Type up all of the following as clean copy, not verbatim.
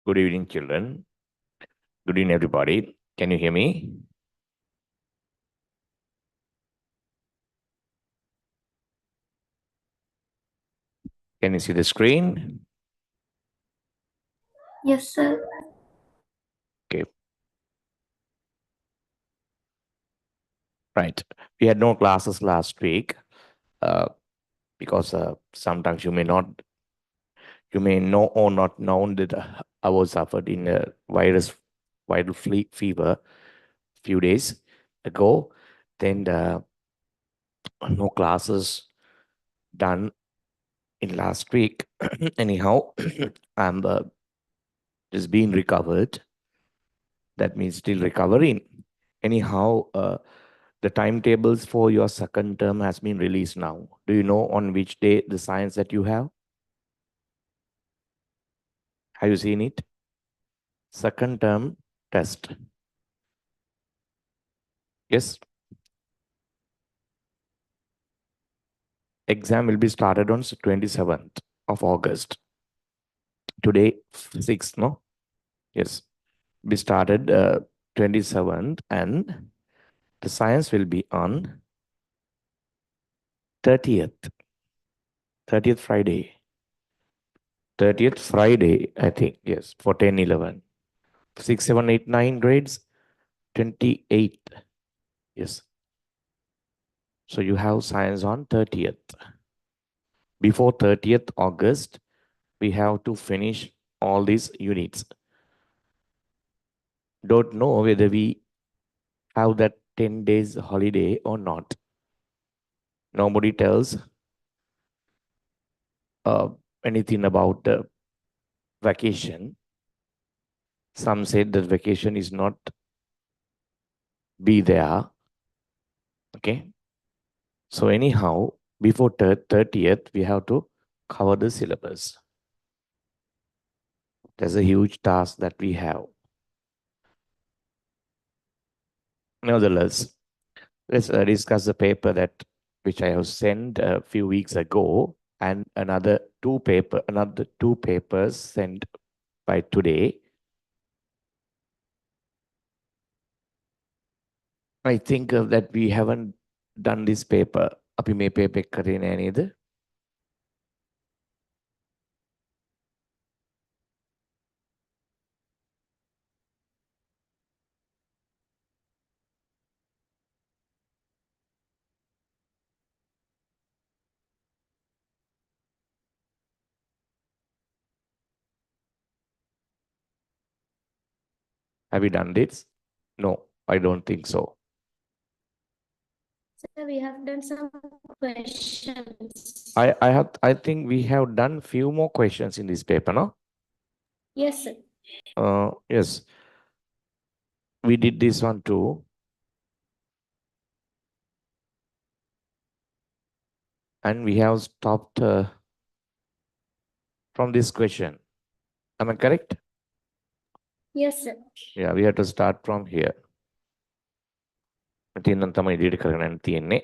Good evening, children. Good evening, everybody. Can you hear me? Can you see the screen? Yes, sir. Okay. Right. We had no classes last week because sometimes you may know or not known that I was suffered in a viral fever few days ago. Then no classes done in last week. Anyhow, I'm just being recovered. That means still recovering. Anyhow, the timetables for your second term has been released now. Do you know on which day the science that you have? Have you seen it? Second term test. Yes. Exam will be started on 27th of August. Today, 6th, no? Yes. We started 27th and the science will be on 30th. 30th Friday. 30th Friday, I think. Yes, for 10, 11. 6, 7, 8, 9 grades, 28. Yes. So you have science on 30th. Before 30th August, we have to finish all these units. Don't know whether we have that 10 days holiday or not. Nobody tells anything about the vacation. Some said that vacation is not be there. Okay. So anyhow, before 30th, we have to cover the syllabus. There's a huge task that we have. Nevertheless, let's discuss the paper which I have sent a few weeks ago, and another two papers sent by today. I think that we haven't done this paper. අපි මේ paper එක කරේ නෑ නේද? Have we done this? No, I don't think so. Sir, we have done some questions. I think we have done few more questions in this paper, no? Yes, sir. Yes. We did this one too. And we have stopped from this question. Am I correct? Yes, sir. Yeah, we have to start from here. තියෙන තමයි ඉදිරියට කරගෙන තියෙන්නේ.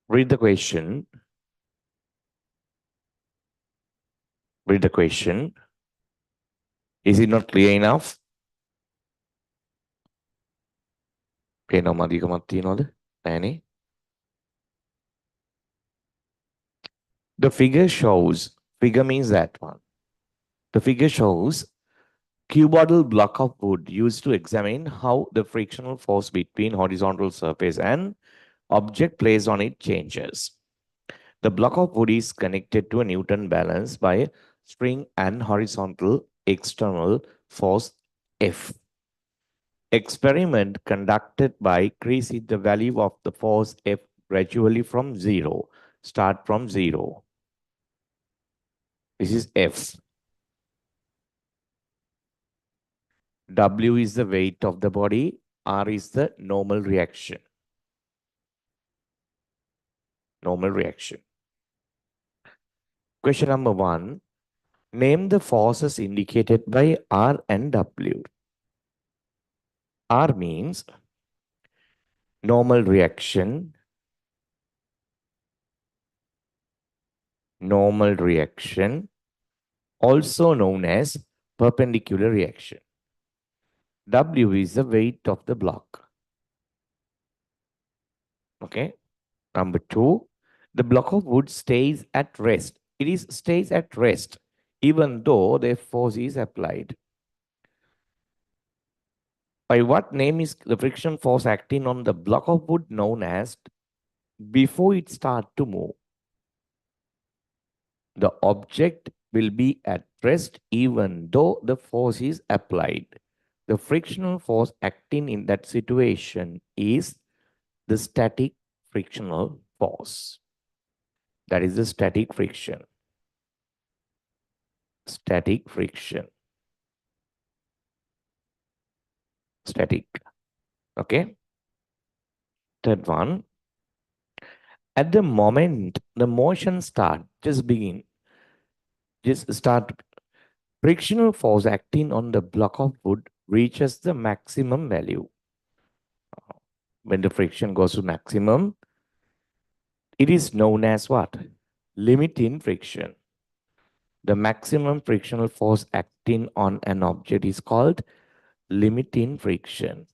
Read the question. Read the question. Is it not clear enough? පේනවද මදිකමක් තියනවද? නෑනේ. The figure means that one. The figure shows cuboidal block of wood used to examine how the frictional force between horizontal surface and object placed on it changes. The block of wood is connected to a Newton balance by a spring and horizontal external force F. Experiment conducted by increasing the value of the force F gradually from zero. Start from zero. This is F. W is the weight of the body. R is the normal reaction. Normal reaction. Question number 1. Name the forces indicated by R and W. R means normal reaction. normal reaction, also known as perpendicular reaction. W is the weight of the block. Okay. Number 2, the block of wood stays at rest. It stays at rest even though the force is applied. By what name is the friction force acting on the block of wood known as before it starts to move? The object will be at rest even though the force is applied. The frictional force acting in that situation is the static frictional force. That is the static friction. Static friction. Static. Okay. Third one. At the moment the motion just start, frictional force acting on the block of wood reaches the maximum value. When the friction goes to maximum, it is known as what? Limiting friction. The maximum frictional force acting on an object is called limiting friction.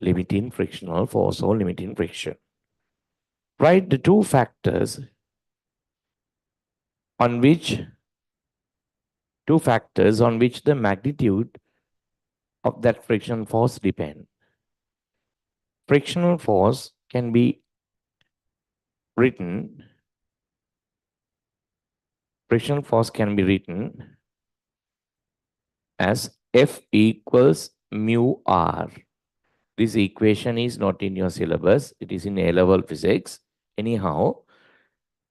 Limiting frictional force or limiting friction. Write the two factors on which the magnitude of that friction force depend. Frictional force can be written as F equals mu R. This equation is not in your syllabus. It is in A-level physics. Anyhow,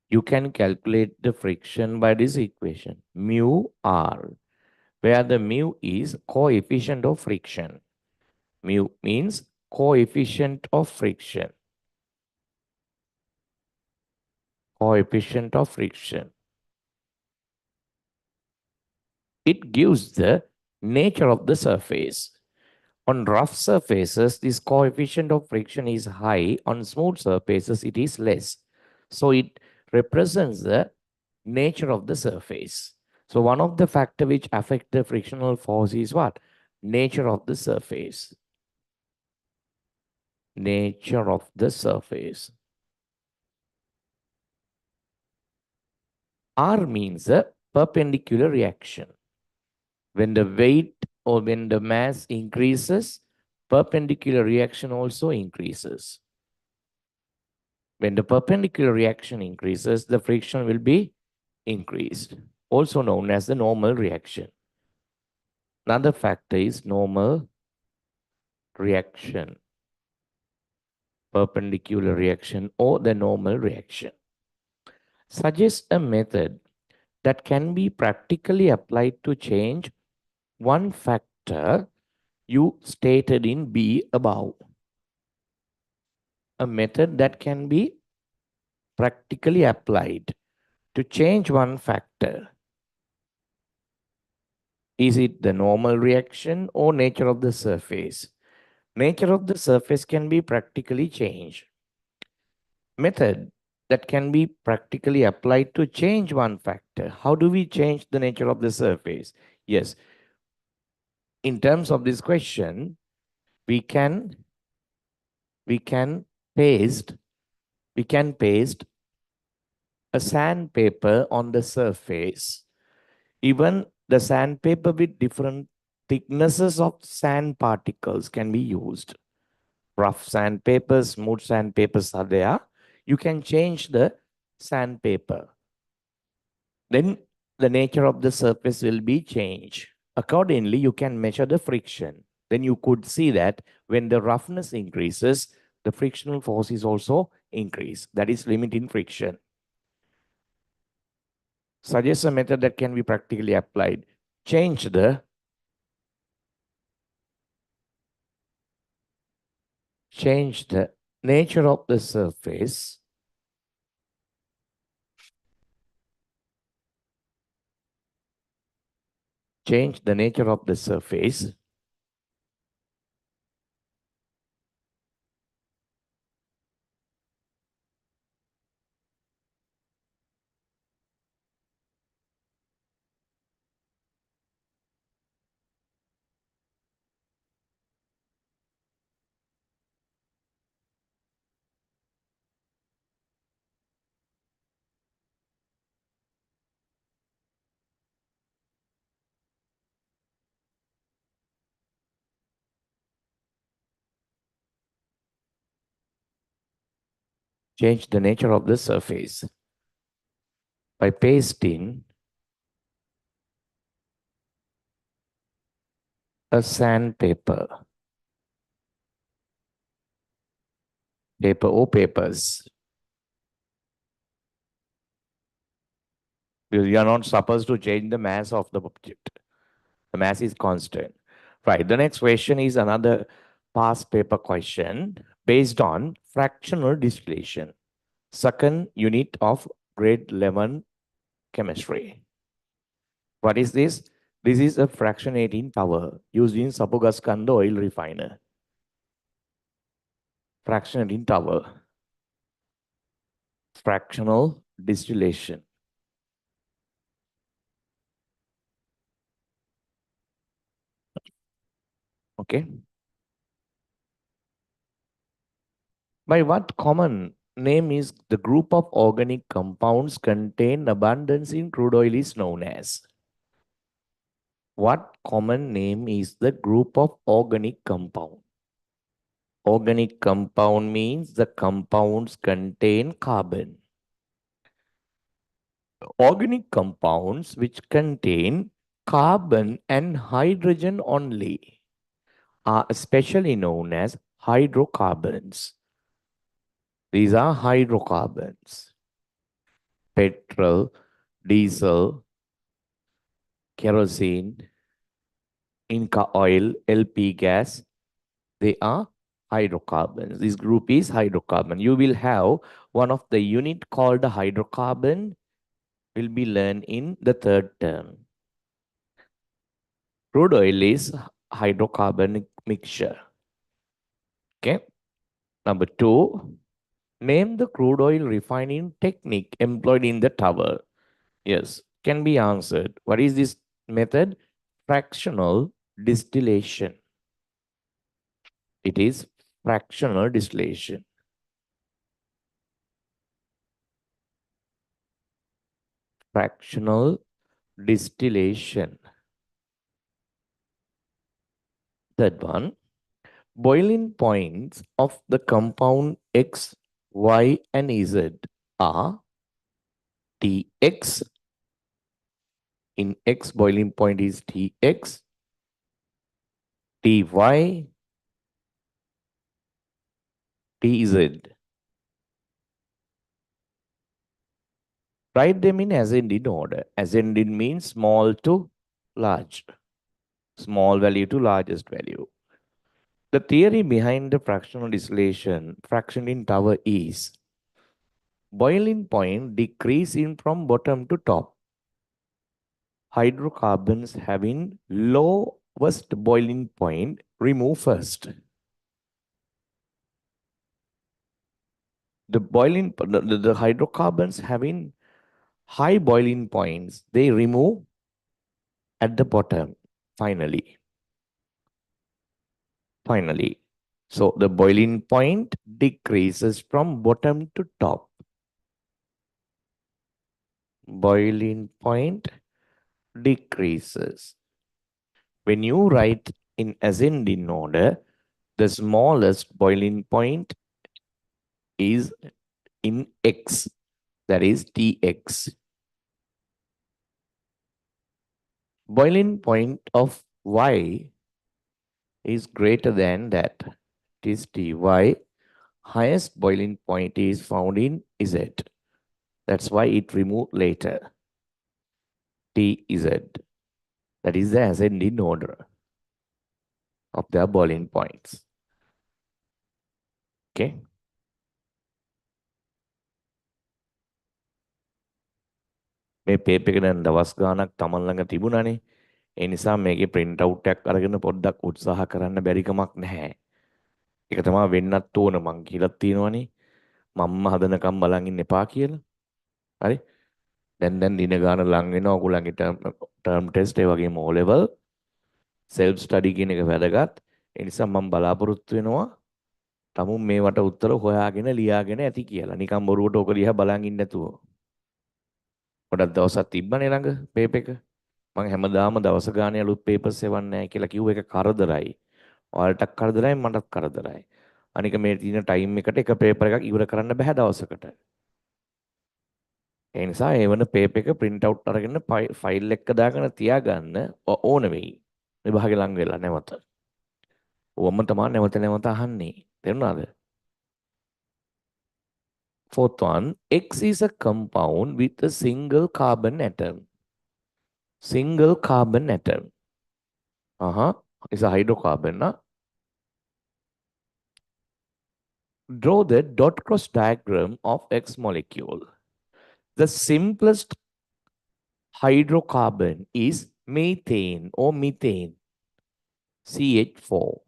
you can calculate the friction by this equation, mu R, where the mu is coefficient of friction. Mu means coefficient of friction. Coefficient of friction. It gives the nature of the surface. On rough surfaces, this coefficient of friction is high. On smooth surfaces, it is less. So it represents the nature of the surface. So one of the factors which affect the frictional force is what? Nature of the surface. Nature of the surface. R means a perpendicular reaction. When the weight or when the mass increases, perpendicular reaction also increases. When the perpendicular reaction increases, the friction will be increased, also known as the normal reaction. Another factor is normal reaction, perpendicular reaction, or the normal reaction. Suggest a method that can be practically applied to change one factor you stated in B above. A method that can be practically applied to change one factor. Is it the normal reaction or nature of the surface? Nature of the surface can be practically changed. Method that can be practically applied to change one factor. How do we change the nature of the surface? Yes. In terms of this question, we can paste a sandpaper on the surface. Even the sandpaper with different thicknesses of sand particles can be used. Rough sandpapers, smooth sandpapers are there. You can change the sandpaper. Then the nature of the surface will be changed. Accordingly, you can measure the friction. Then you could see that when the roughness increases, the frictional force is also increased. That is limiting friction. Suggest a method that can be practically applied. Change the nature of the surface. Change the nature of the surface change the nature of the surface by pasting a sandpaper, paper or papers. Because you are not supposed to change the mass of the object. The mass is constant. Right. The next question is another past paper question based on fractional distillation. Second unit of grade 11 chemistry. What is this? This is a fractionating tower used in Sapugaskanda oil refiner. Fractionating tower. Fractional distillation. Okay. By what common name is the group of organic compounds contained abundance in crude oil is known as? What common name is the group of organic compound? Organic compound means the compounds contain carbon. Organic compounds which contain carbon and hydrogen only are especially known as hydrocarbons. These are hydrocarbons. Petrol, diesel, kerosene, Inca oil, LP gas, they are hydrocarbons. This group is hydrocarbon. You will have one of the unit called the hydrocarbon will be learned in the third term. Crude oil is hydrocarbonic mixture. Okay. Number 2, name the crude oil refining technique employed in the tower. Yes, can be answered. What is this method? Fractional distillation. It is fractional distillation. Fractional distillation. Third one, boiling points of the compound X, Y, and Z are Tx. In X, boiling point is Tx, Ty, Tz. Write them in ascending order. Ascending means small to large. Small value to largest value. The theory behind the fractional distillation, fractionating tower is boiling point decreasing from bottom to top. Hydrocarbons having lowest boiling point remove first. The hydrocarbons having high boiling points, they remove at the bottom finally. So the boiling point decreases from bottom to top. Boiling point decreases. When you write in ascending order, the smallest boiling point is in X, that is Tx. Boiling point of Y is greater than that. It is Ty. Highest boiling point is found in Z. That's why it removed later. Tz. That is the ascending order of the boiling points. Okay. මේ paper එක දැන් දවස් ගාණක් තමන් ළඟ තිබුණානේ. ඒ නිසා මේකේ print out එකක් අරගෙන පොඩ්ඩක් උත්සාහ කරන්න බැරි කමක් නැහැ. ඒක තමයි වෙන්නත් ඕන මං කියලා තියෙනවනේ. මම්ම හදනකම් බලන් ඉන්න එපා කියලා. හරි? දැන් දින ගාන ලං වෙනවා ඔයගොල්ලන්ගේ term test ඒ වගේම O level self study කියන එක වැදගත්. ඒ නිසා මම බලාපොරොත්තු වෙනවා තමුන් මේවට උත්තර හොයාගෙන ලියාගෙන ඇති කියලා. නිකන් බොරුවට ඔක දිහා බලන් ඉන්න නැතුව. ගොඩක් දවසක් තිබ්බනේ ළඟ පේපර් එක. මම හැමදාම දවස ගානේ අලුත් පේපර්ස් එවන්නේ නැහැ කියලා කිව්ව එක කරදරයි. ඔයාලටත් කරදරයි මටත් කරදරයි. අනික මේ තියෙන ටයිම් එකට එක පේපර් එකක් ඉවර කරන්න බෑ දවසකට. ඒ නිසා ඒ වන පේපර් එක print out අරගෙන ෆයිල් එක දාගෙන තියාගන්න ඕන වෙයි. විභාගෙ ලඟ වෙලා නැවත. ඕවම තමයි නැවත නැවත අහන්නේ. තේරුණාද? Fourth one, X is a compound with a single carbon atom. Single carbon atom. It's a hydrocarbon. Draw the dot cross diagram of X molecule. The simplest hydrocarbon is methane or methane, CH4.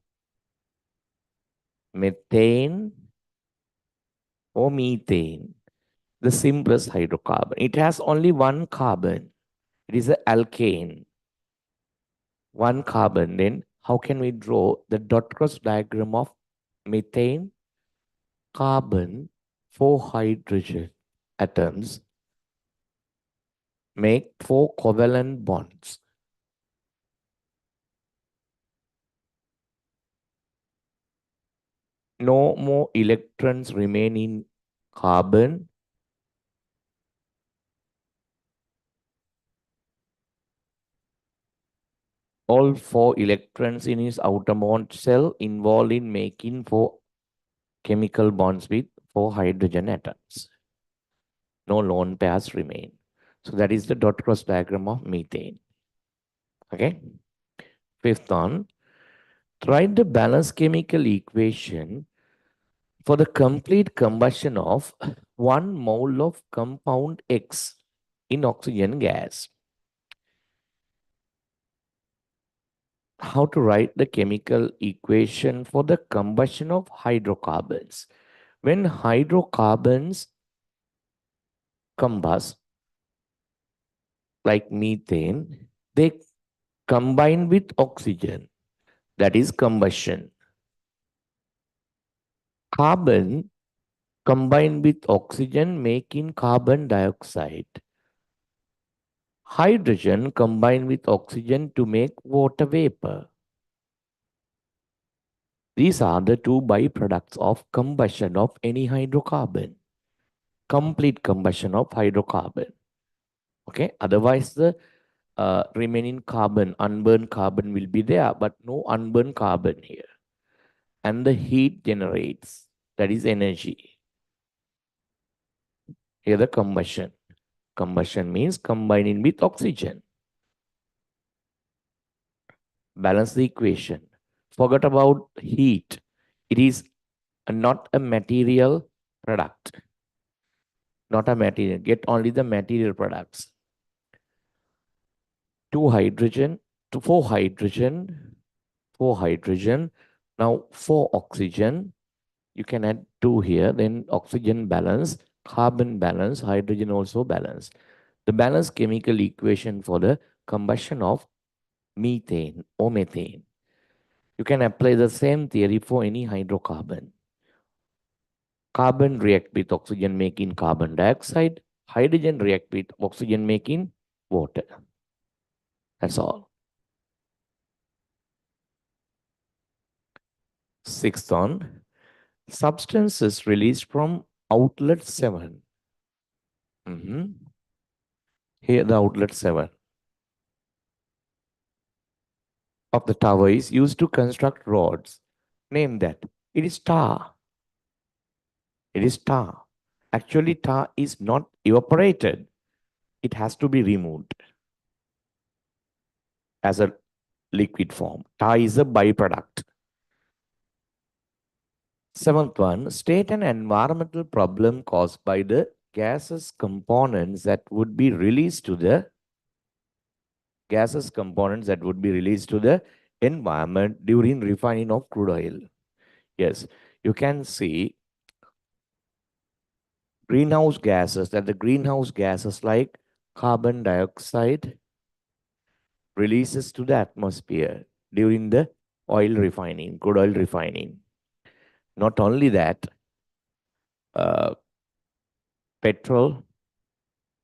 Methane or methane, the simplest hydrocarbon. It has only one carbon. It is an alkane. One carbon. Then how can we draw the dot cross diagram of methane? Carbon, 4 hydrogen atoms make 4 covalent bonds. No more electrons remain in carbon. All 4 electrons in its outermost shell involved in making 4 chemical bonds with 4 hydrogen atoms. No lone pairs remain. So that is the dot cross diagram of methane. Okay. Fifth one, write the balanced chemical equation for the complete combustion of 1 mole of compound X in oxygen gas. How to write the chemical equation for the combustion of hydrocarbons. When hydrocarbons combust, like methane, they combine with oxygen. That is combustion. Carbon combine with oxygen, making carbon dioxide. Hydrogen combine with oxygen to make water vapor. These are the 2 byproducts of combustion of any hydrocarbon. Complete combustion of hydrocarbon. Okay, otherwise the remaining carbon, unburned carbon will be there, but no unburned carbon here. And the heat generates, that is energy. Here the combustion. Combustion means combining with oxygen. Balance the equation. Forget about heat. It is not a material product. Not a material. Get only the material products. 2 hydrogen, 4 hydrogen, 4 hydrogen. Now 4 oxygen. You can add 2 here. Then oxygen balance, carbon balance, hydrogen also balance. The balanced chemical equation for the combustion of methane or methane. You can apply the same theory for any hydrocarbon. Carbon react with oxygen making carbon dioxide. Hydrogen react with oxygen making water. That's all. Sixth one, substances released from outlet 7. Here the outlet 7 of the tower is used to construct rods. Name that. It is tar. It is tar. Actually, tar is not evaporated. It has to be removed as a liquid form. Tar is a byproduct. Seventh one, state an environmental problem caused by the gases components that would be released to the environment during refining of crude oil. Yes, you can see greenhouse gases, that the greenhouse gases like carbon dioxide releases to the atmosphere during the oil refining, crude oil refining. Not only that, petrol,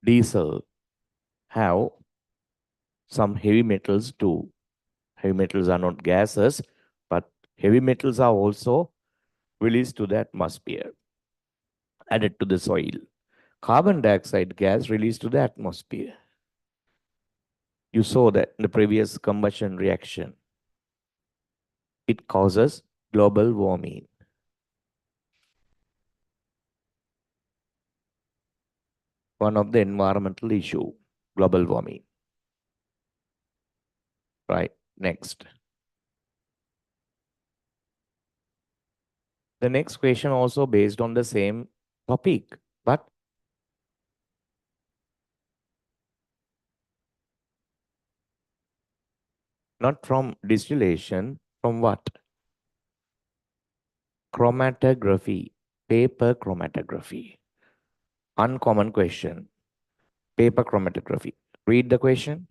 diesel have some heavy metals too. Heavy metals are not gases, but heavy metals are also released to the atmosphere, added to the soil. Carbon dioxide gas released to the atmosphere. You saw that in the previous combustion reaction. It causes global warming. One of the environmental issue, global warming. Right, next. The next question also based on the same topic, but not from distillation, from what? Chromatography, paper chromatography. Uncommon question, paper chromatography. Read the question.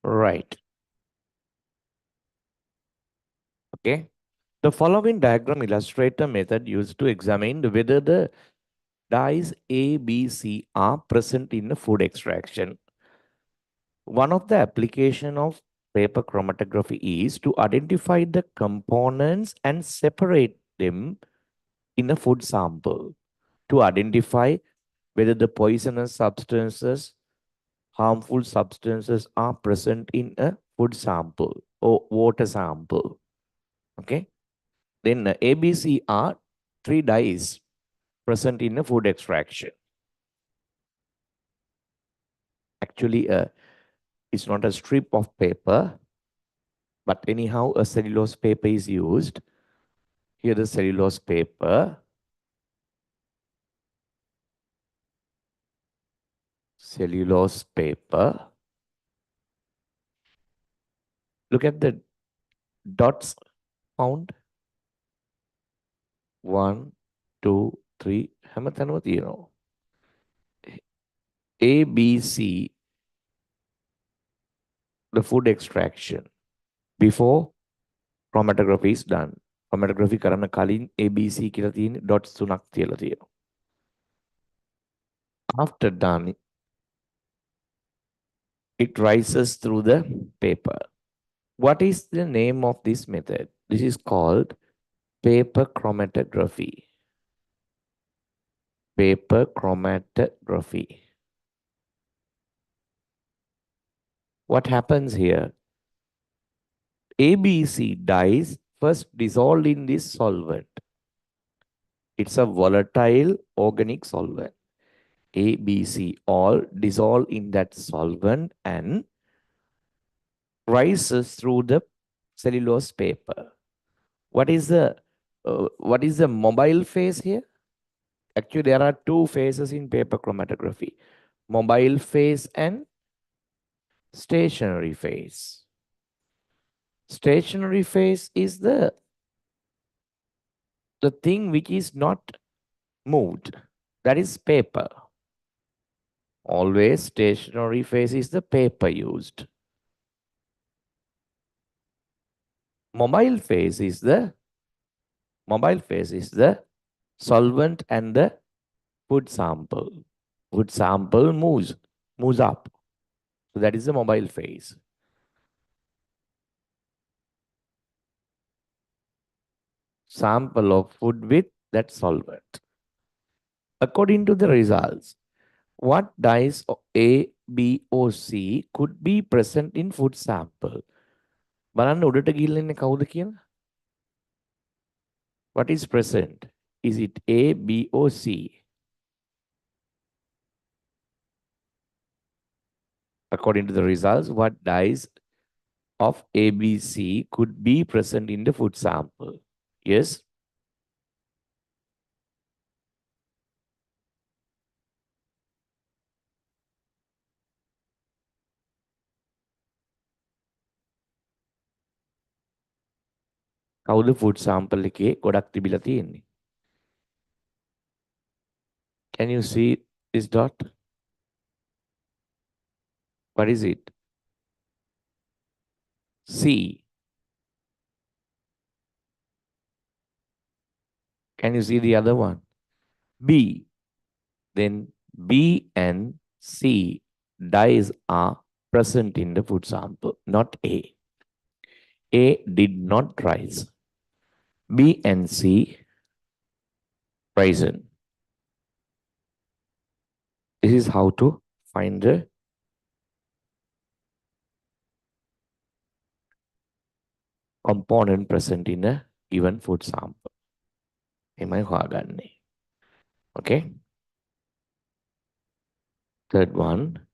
Right. Okay. The following diagram illustrates a method used to examine whether the dyes A, B, C are present in the food extraction. One of the application of paper chromatography is to identify the components and separate them in a food sample to identify whether the poisonous substances, harmful substances are present in a food sample or water sample. Okay. Then ABC are three dyes present in a food extraction. Actually, it's not a strip of paper, but anyhow, a cellulose paper is used. Here, the cellulose paper. Cellulose paper. Look at the dots found. 1, 2, 3. A, B, C, the food extraction. Before chromatography is done. Chromatography කරන්න කලින් ABC කියලා තියෙන dots 3ක් තියලා තියෙනවා. After done, It rises through the paper. What is the name of this method? This is called paper chromatography. Paper chromatography. What happens here? ABC dyes first dissolved in this solvent. It's a volatile organic solvent. ABC all dissolve in that solvent and rises through the cellulose paper. What is the mobile phase here? Actually, there are two phases in paper chromatography: mobile phase and stationary phase. Stationary phase is the thing which is not moved. That is paper. Always stationary phase is the paper used. Mobile phase is the solvent and the food sample. Food sample moves up. So that is the mobile phase. Sample of food with that solvent. According to the results, what dyes A, B, or C could be present in food sample? බලන්න උඩට ගිහිල්ලා ඉන්නේ කවුද කියලා? What is present? Is it A, B, or C? According to the results, what dyes of ABC could be present in the food sample? Yes? කවුද food sample එකේ ගොඩක් තිබිලා තියෙන්නේ? Can you see this dot? What is it? C. Can you see the other one? B. Then B and C dyes are present in the food sample, not A. A did not rise. B and C risen. This is how to find the component present in a given food sample. Okay. Third one.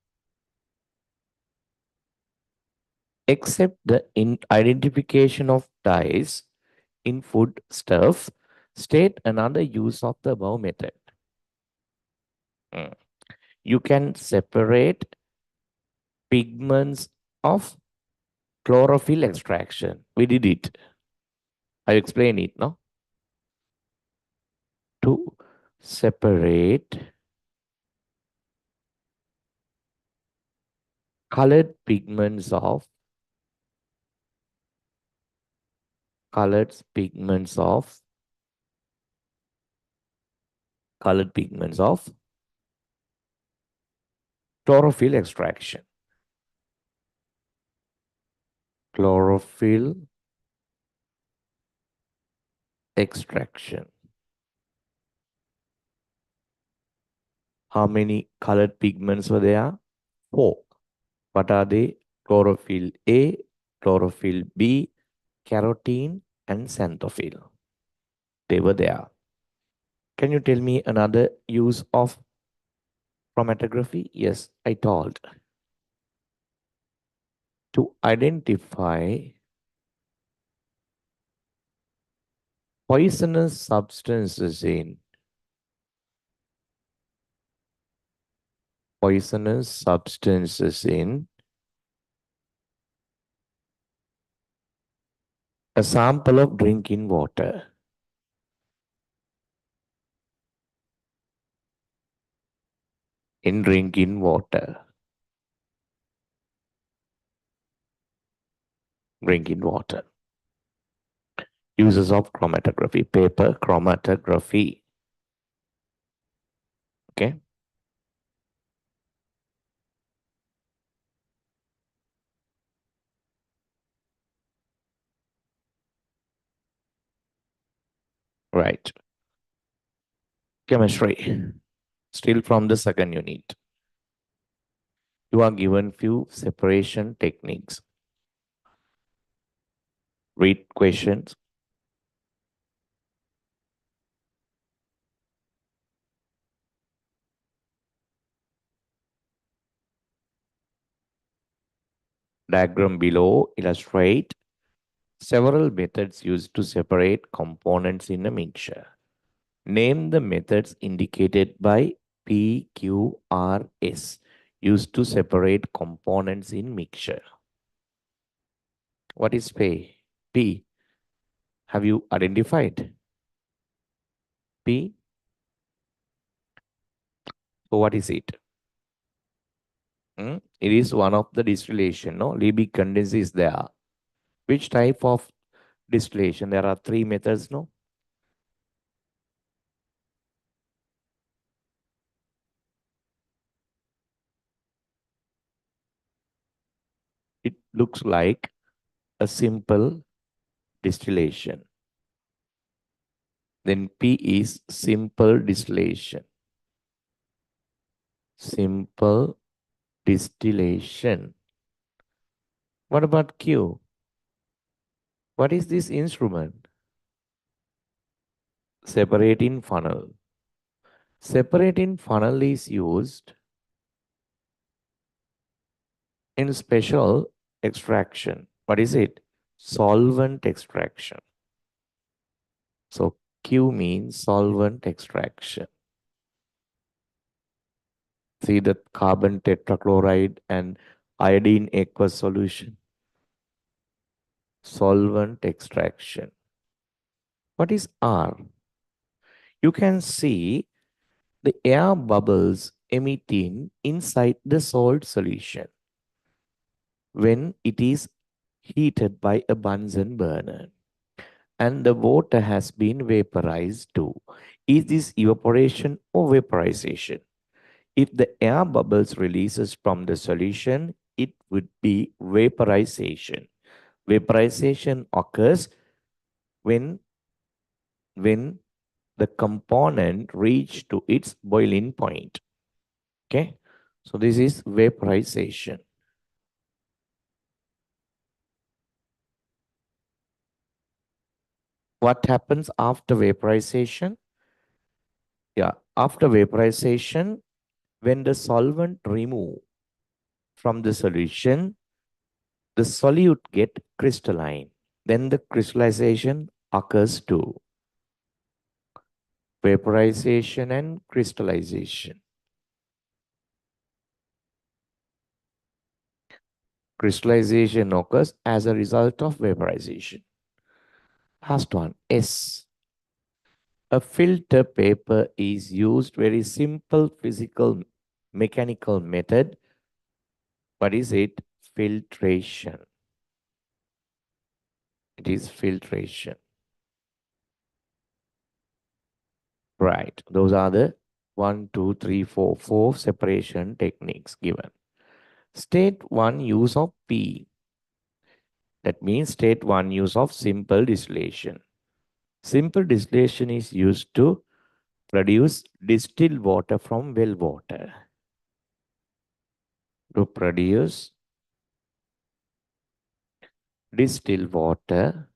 Except the identification of dyes in food stuff, state another use of the above method. You can separate pigments of chlorophyll extraction. We did it. I explain it, no? To separate colored pigments of colored pigments of chlorophyll extraction. Chlorophyll extraction. How many colored pigments were there? 4. What are they? Chlorophyll A, chlorophyll B, carotene, and xanthophyll. They were there. Can you tell me another use of chromatography? Yes, I told. To identify poisonous substances in a sample of drinking water. In drinking water. Drinking water. Uses of chromatography. Paper chromatography. Okay. Right. Chemistry. Still from the second unit. You are given few separation techniques. Read questions. Diagram below illustrate several methods used to separate components in a mixture. Name the methods indicated by PQRS used to separate components in mixture. What is P? P. Have you identified? P. So what is it? It is one of the distillation. No, Liebig condensate is there. Which type of distillation? There are three methods. No. It looks like a simple distillation. Then P is simple distillation. Simple distillation. What about Q? What is this instrument? Separating funnel. Separating funnel is used in special extraction. What is it? Solvent extraction. So Q means solvent extraction. See the carbon tetrachloride and iodine aqueous solution. Solvent extraction. What is R? You can see the air bubbles emitting inside the salt solution when it is heated by a Bunsen burner and the water has been vaporized too. Is this evaporation or vaporization? If the air bubbles releases from the solution, it would be vaporization. Vaporization occurs when the component reach to its boiling point. Okay, so this is vaporization. What happens after vaporization? Yeah, after vaporization, when the solvent remove from the solution, the solute get crystalline. Then the crystallization occurs too. Vaporization and crystallization. Crystallization occurs as a result of vaporization. Last one, S. A filter paper is used very simple physical mechanical method. What is it? Filtration. It is filtration. Right. Those are the 1, 2, 3, 4, 4 separation techniques given. State 1 use of P. That means state 1 use of simple distillation. Simple distillation is used to produce distilled water from well water. To produce distilled water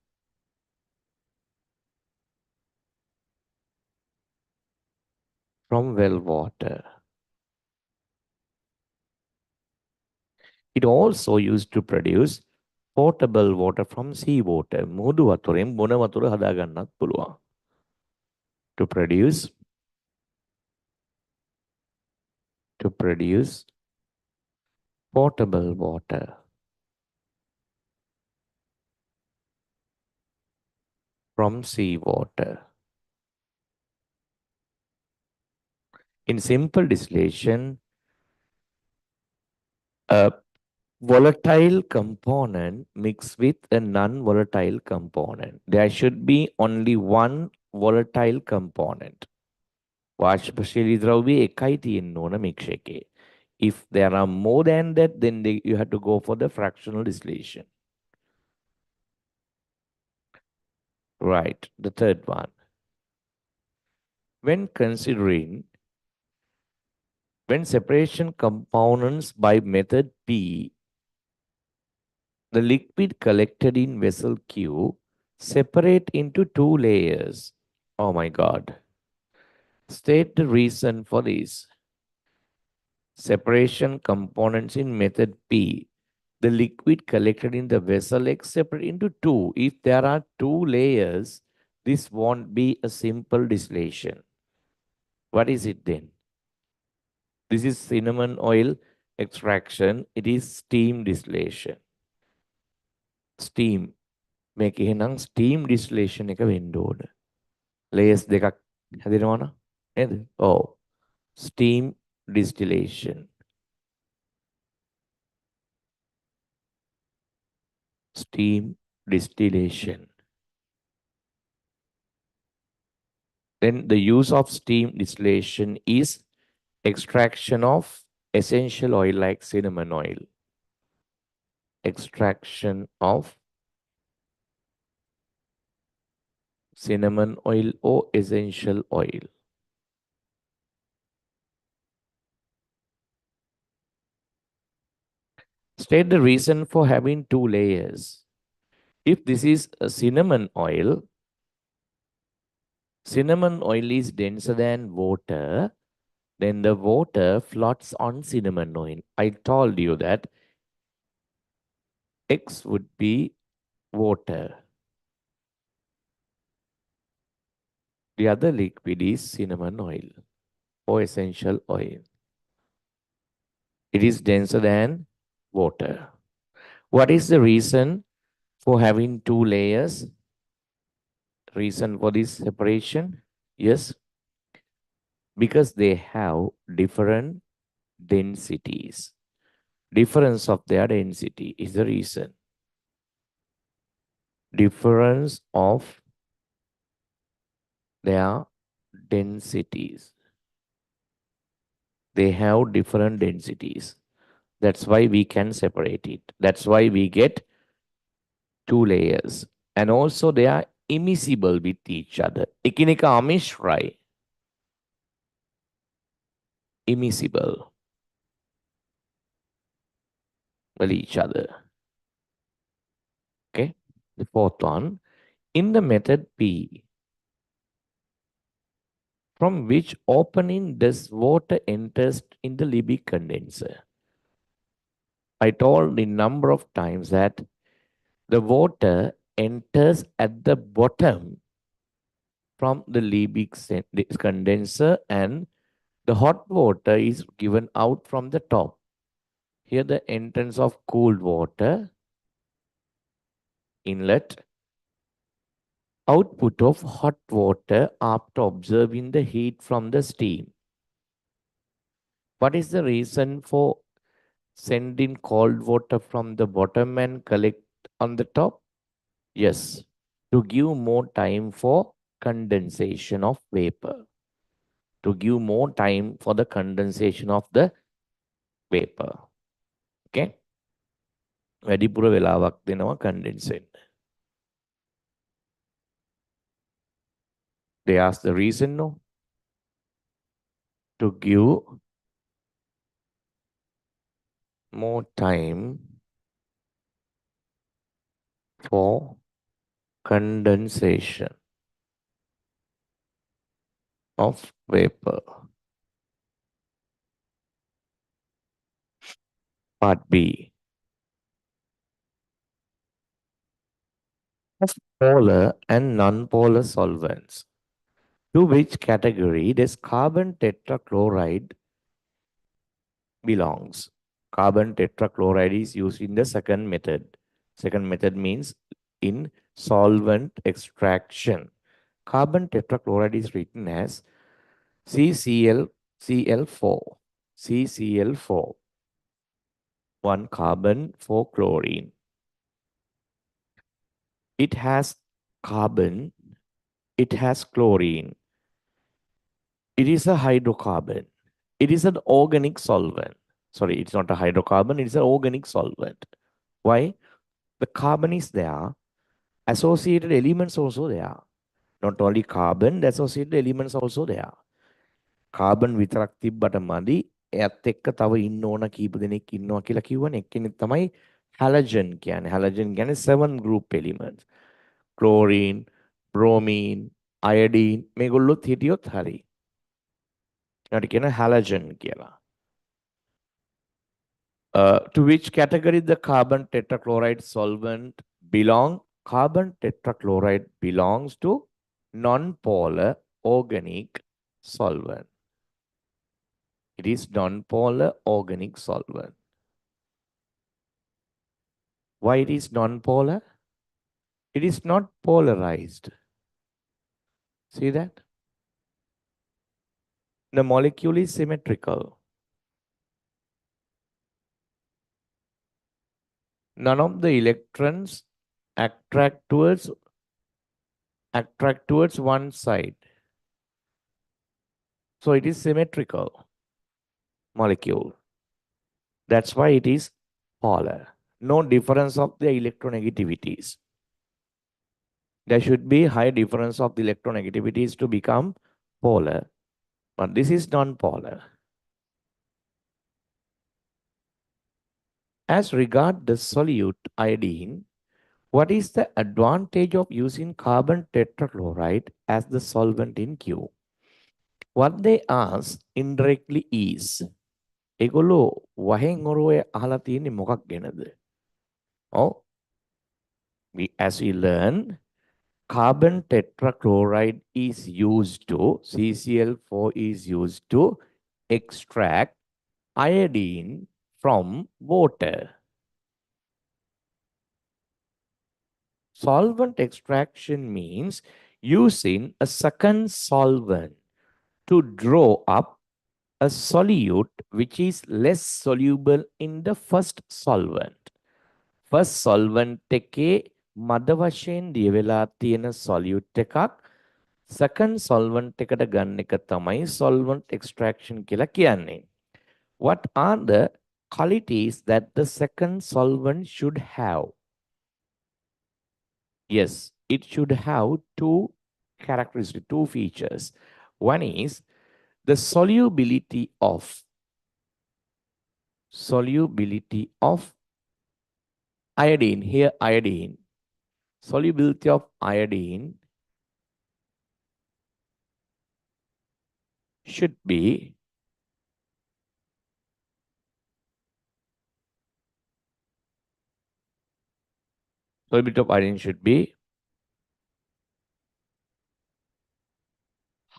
from well water. It also used to produce potable water from sea water. මුහුදු වතුරෙන් බොන වතුර හදා ගන්නත් පුළුවන්. To produce potable water from sea water. In simple distillation, a volatile component mixed with a non-volatile component. There should be only one volatile component. වාෂ්පශීලී ද්‍රව්‍ය එකයි තියෙන්න ඕන mix එකේ. If there are more than that, then you have to go for the fractional distillation. Right, the third one. When considering when separation components by method P, the liquid collected in vessel Q separate into two layers. Oh my God. State the reason for this. Separation components in method P. The liquid collected in the vessel X separate into two. If there are two layers, this won't be a simple distillation. What is it then? This is cinnamon oil extraction. It is steam distillation. Steam. මේක එහෙනම් steam distillation එක වෙන්න ඕන. Layers දෙකක් හැදෙනවනේ නේද? ඔව්. Steam distillation. Steam distillation. Then the use of steam distillation is extraction of essential oil like cinnamon oil. Extraction of cinnamon oil or essential oil. State the reason for having two layers. If this is a cinnamon oil is denser than water, then the water floats on cinnamon oil. I told you that X would be water. The other liquid is cinnamon oil or essential oil. It is denser than water. What is the reason for having two layers? Reason for this separation? Yes, because they have different densities. Difference of their density is the reason. Difference of their densities. They have different densities. That's why we can separate it. That's why we get two layers. And also they are immiscible with each other. එකිනෙක අමිශ්‍රයි. Immiscible with each other. Okay. The fourth one. In the method P, from which opening does water enters in the Libby condenser? I told a number of times that the water enters at the bottom from the Liebig condenser and the hot water is given out from the top. Here the entrance of cooled water, inlet, output of hot water after observing the heat from the steam. What is the reason for sending cold water from the bottom and collect on the top? Yes, to give more time for condensation of vapor. To give more time for the condensation of the vapor. Okay? වැඩිපුර වෙලාවක් දෙනවා condense වෙන්න. They ask the reason, no? To give more time for condensation of vapor. Part B. Of polar and non-polar solvents. To which category does carbon tetrachloride belongs? Carbon tetrachloride is used in the second method. Second method means in solvent extraction. Carbon tetrachloride is written as CCl4. CCl4. One carbon, four chlorine. It has carbon, it has chlorine. It is a hydrocarbon. It is an organic solvent. Sorry, it's not a hydrocarbon, it's an organic solvent. Why? The carbon is there, associated elements also there. Not only carbon, the associated elements also there. Carbon විතරක් තිබ්බට මදි. එයත් එක්ක තව ඉන්න ඕන කීප දෙනෙක් ඉන්නවා කියලා කිව්වනේ. එක්කෙනෙක් තමයි halogen කියන්නේ. Halogen කියන්නේ 7 group elements. Chlorine, bromine, iodine මේගොල්ලොත් හිටියොත් හරි. ඒකට කියන halogen කියලා. To which category the carbon tetrachloride solvent belong? Carbon tetrachloride belongs to non-polar organic solvent. It is non-polar organic solvent. Why it is non-polar? It is not polarized. See that? The molecule is symmetrical. None of the electrons attract towards one side. So it is symmetrical molecule. That's why it is polar. No difference of the electronegativities. There should be high difference of the electronegativities to become polar. But this is non-polar. As regard the solute iodine, what is the advantage of using carbon tetrachloride as the solvent in Q? What they ask indirectly is, ඒගොල්ලෝ වහෙන් ඔරුවේ අහලා තියෙන්නේ මොකක් ගැනද? Oh, as we learn, carbon tetrachloride is used to, CCl4 is used to extract iodine from water. Solvent extraction means using a second solvent to draw up a solute which is less soluble in the first solvent. First solvent එකේ මද වශයෙන් දිය වෙලා තියෙන solute එකක් second solvent එකට ගන්න එක තමයි solvent extraction කියලා කියන්නේ. What are the qualities that the second solvent should have? Yes, it should have two characteristics, two features. One is the solubility of iodine. Here iodine, solubility of iodine should be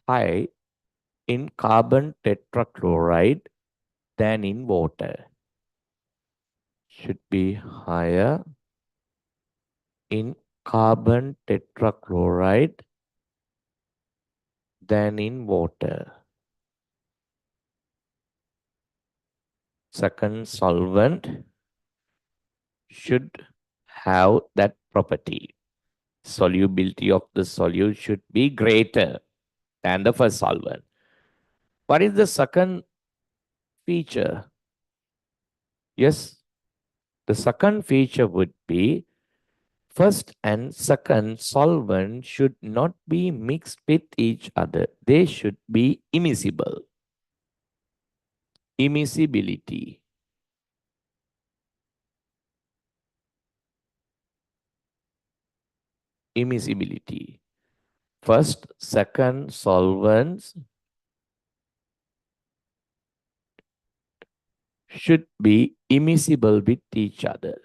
high in carbon tetrachloride than in water. Should be higher in carbon tetrachloride than in water. Second solvent should have that property. Solubility of the solute should be greater than the first solvent. What is the second feature? Yes, the second feature would be first and second solvent should not be mixed with each other. They should be immiscible. Immiscibility. Immiscibility. First, second solvents should be immiscible with each other.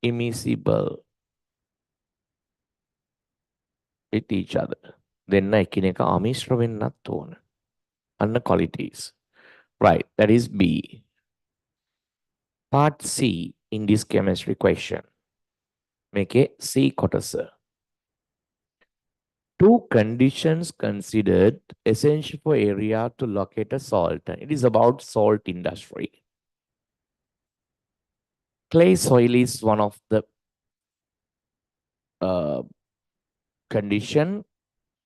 Immiscible with each other. Then එකිනෙක අමිශ්‍ර වෙන්නත් ඕන. අන්න qualities. Right, that is B. Part C in this chemistry question. Make a C කොටස. Two conditions considered essential for area to locate a salt. It is about salt industry. Clay soil is one of the condition.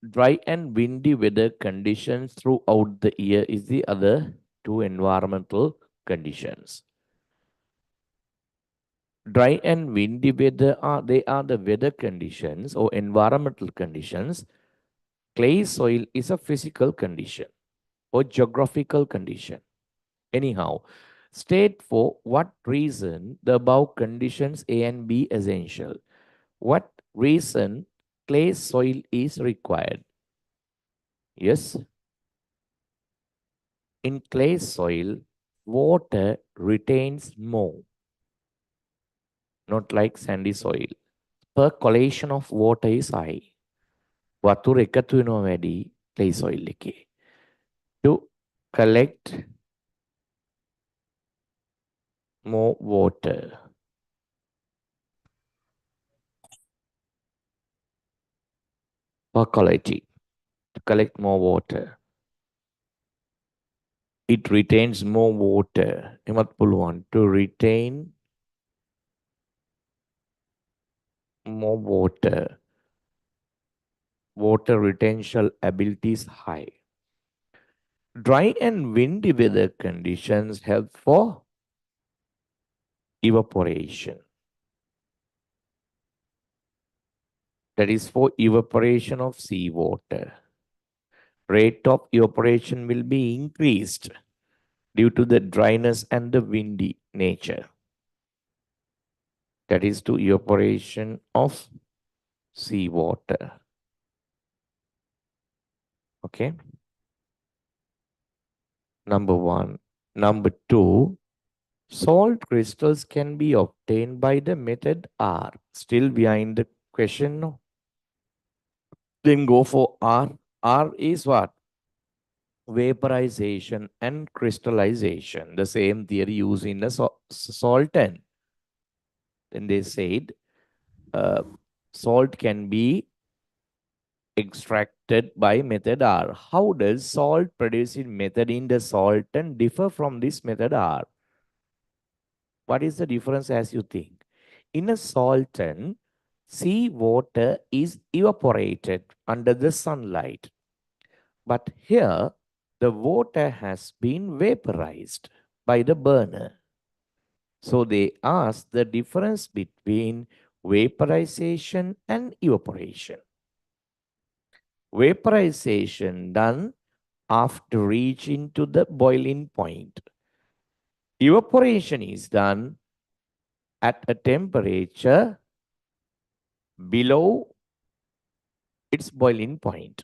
Dry and windy weather conditions throughout the year is the other two environmental conditions. Dry and windy weather are the weather conditions or environmental conditions. Clay soil is a physical condition or geographical condition. Anyhow, state for what reason the above conditions A and B essential. What reason clay soil is required? Yes, in clay soil, water retains more, not like sandy soil. Percolation of water is high. වතුර එකතු වෙනවා වැඩි clay soil එකේ. To collect more water. Percolate. To collect more water. It retains more water. එමත් පුළුවන්. To retain more water. Water retention ability is high. Dry and windy weather conditions help for evaporation. That is for evaporation of seawater. Rate of evaporation will be increased due to the dryness and the windy nature. That is to evaporation of seawater. Okay. Number one. Number two, salt crystals can be obtained by the method R. Still behind the question, no? Then go for R. R is what? Vaporization and crystallization. The same theory used in the salton. Then they said salt can be extracted by method R. How does salt producing method in the salton differ from this method R? What is the difference as you think? In a salton, sea water is evaporated under the sunlight. But here, the water has been vaporized by the burner. So they ask the difference between vaporization and evaporation. Vaporization done after reaching to the boiling point. Evaporation is done at a temperature below its boiling point.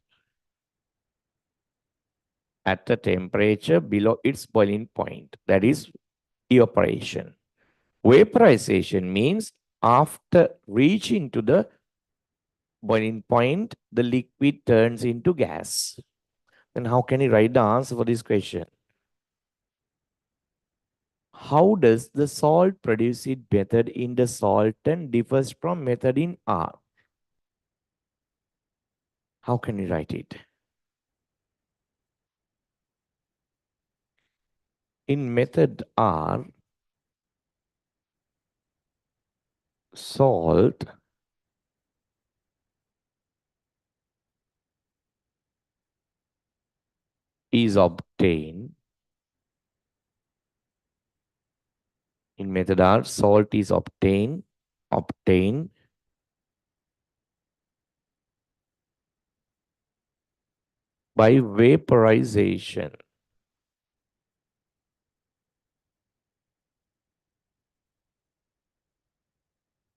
At a temperature below its boiling point. That is evaporation. Vaporization means after reaching to the boiling point, the liquid turns into gas. Then how can you write the answer for this question? How does the salt produced method in the salton differs from method in R? How can you write it? In method R, salt is obtained. In method R, salt is obtained by vaporization.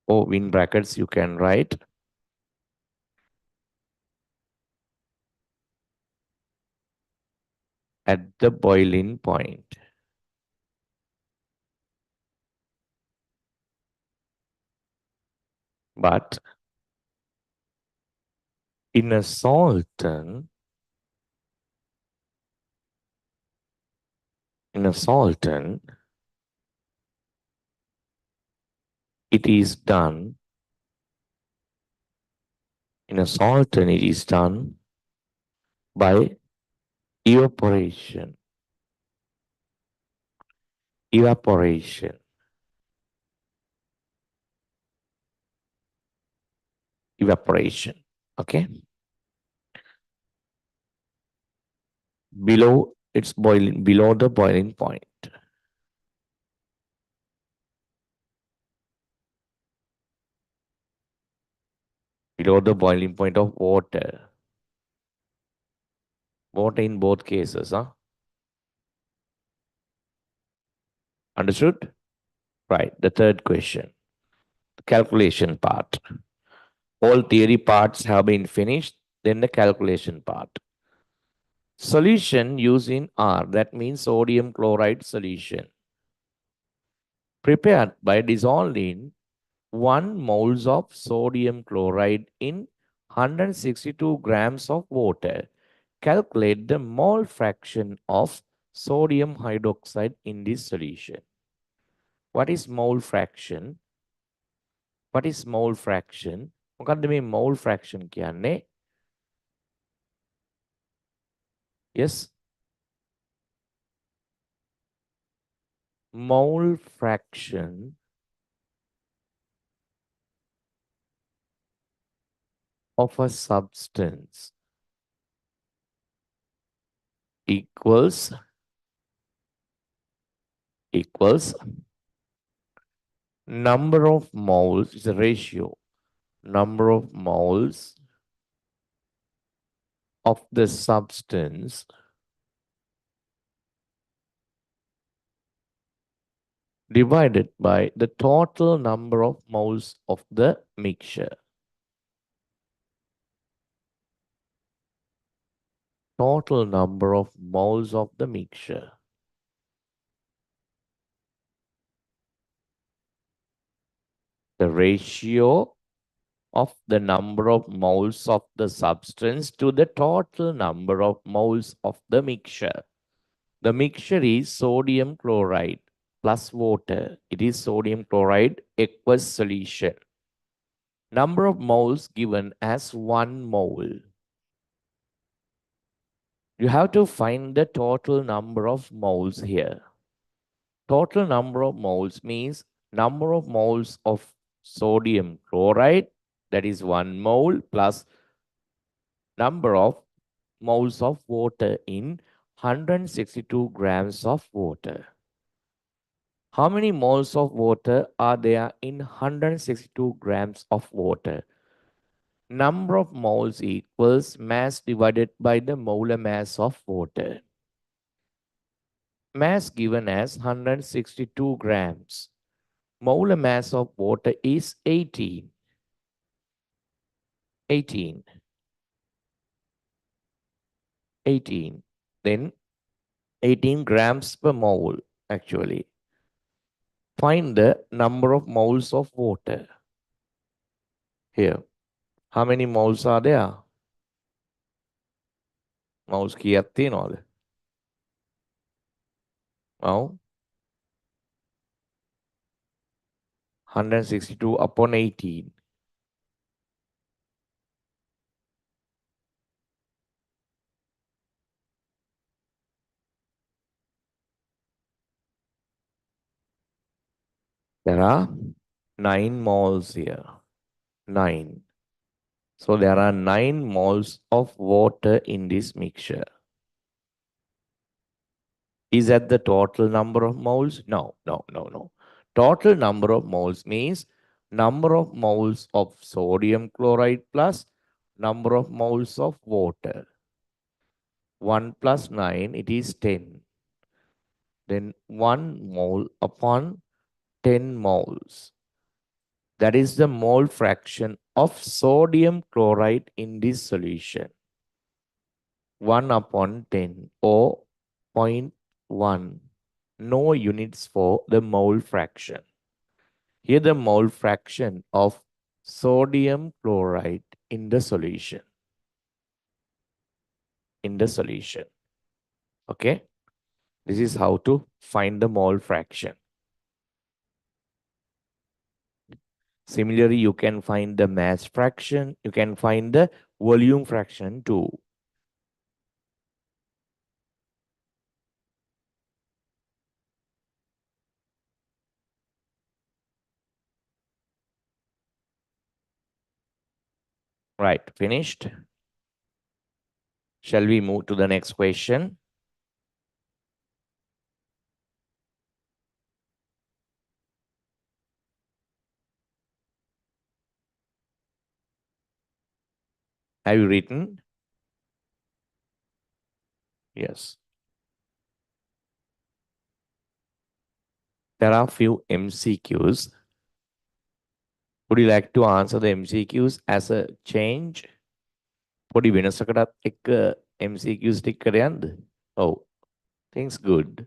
Or in brackets, you can write at the boiling point. But in a salton, it is done. In a salton, it is done by evaporation. Evaporation. Okay. Below the boiling point. below the boiling point of water. Water in both cases, huh? Understood? Right. The third question, the calculation part. All theory parts have been finished, then the calculation part. Solution used in R, that means sodium chloride solution. Prepared by dissolving 1 moles of sodium chloride in 162 grams of water. Calculate the mole fraction of sodium hydroxide in this solution. What is mole fraction? What is mole fraction? මොකක්ද මේ mole fraction කියන්නේ? Yes. Mole fraction of a substance equals number of moles, is a ratio, number of moles of the substance divided by the total number of moles of the mixture. Total number of moles of the mixture. The ratio of the number of moles of the substance to the total number of moles of the mixture. The mixture is sodium chloride plus water. It is sodium chloride aqueous solution. Number of moles given as 1 mole. You have to find the total number of moles here. Total number of moles means number of moles of sodium chloride, that is 1 mole, plus number of moles of water in 162 grams of water. How many moles of water are there in 162 grams of water? Number of moles equals mass divided by the molar mass of water. Mass given as 162 grams. Molar mass of water is 18. 18. 18. Then 18 grams per mole actually. Find the number of moles of water. Here. How many moles are there? Moles කීයක් තියෙනවද? Now 162 upon 18. There are 9 moles here. 9. So there are 9 moles of water in this mixture. Is that the total number of moles? No, no, no, no. Total number of moles means number of moles of sodium chloride plus number of moles of water. 1 plus 9, it is 10. Then 1 mole upon 10 moles. That is the mole fraction of sodium chloride in this solution. 1 upon 10 or 0.1. No units for the mole fraction. Here the mole fraction of sodium chloride in the solution. In the solution. Okay. This is how to find the mole fraction. Similarly, you can find the mass fraction. You can find the volume fraction too. Right, finished. Shall we move to the next question? Have you written? Yes. There are few MCQs. Would you like to answer the MCQs as a change? පොඩි වෙනසකටත් එක්ක MCQs ටික කර යන්නද? Oh, things good.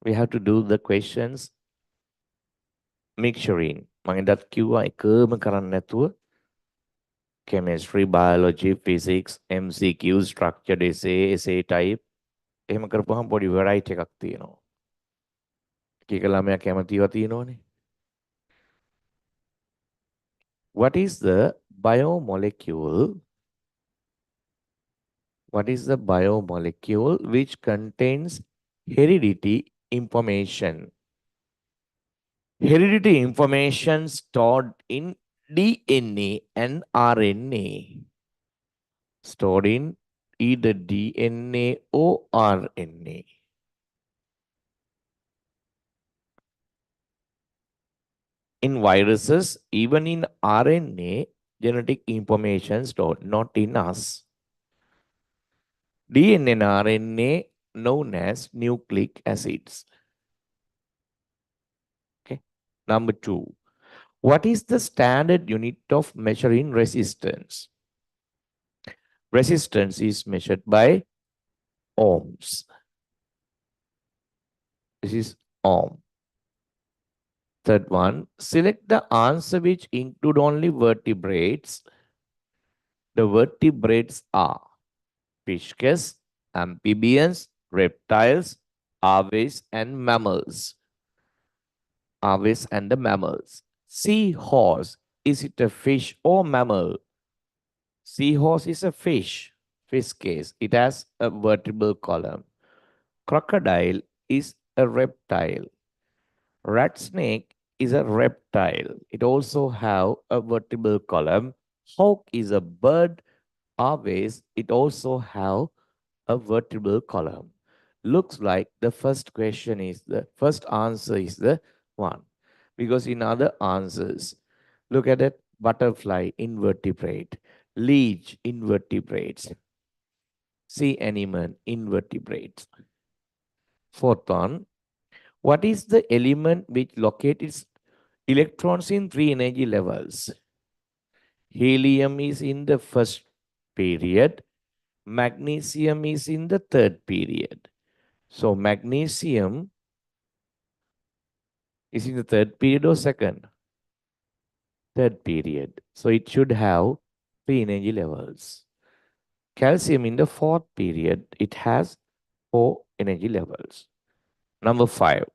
We have to do the questions mixturing. මම එදත් කිව්වා එකම කරන්න නැතුව chemistry, biology, physics, MCQ, structured essay, essay type එහෙම කරපුවාම පොඩි variety එකක් තියෙනවා. එක එක ළමයා කැමතිව තියෙනවනේ. What is the biomolecule? What is the biomolecule which contains heredity information? Heredity information stored in DNA and RNA. Stored in either DNA or RNA. In viruses, even in RNA, genetic information stored, not in us. DNA and RNA known as nucleic acids. Okay. Number 2. What is the standard unit of measuring resistance? Resistance is measured by ohms. This is ohm. Third one, select the answer which include only vertebrates. The vertebrates are fishes, amphibians, reptiles, aves, and mammals. Aves and the mammals. Seahorse, is it a fish or mammal? Seahorse is a fish. Fish case. It has a vertebral column. Crocodile is a reptile. Rat snake is a reptile. It also have a vertebral column. Hawk is a bird. Always, it also have a vertebral column. Looks like the first question is the first answer is the one. Because in other answers, look at it, butterfly, invertebrate, leech, invertebrates, sea anemone, invertebrates. Fourth one, what is the element which locates electrons in 3 energy levels? Helium is in the first period. Magnesium is in the third period. So magnesium is in the third period or second? Third period. So it should have 3 energy levels. Calcium in the fourth period, it has 4 energy levels. Number 5.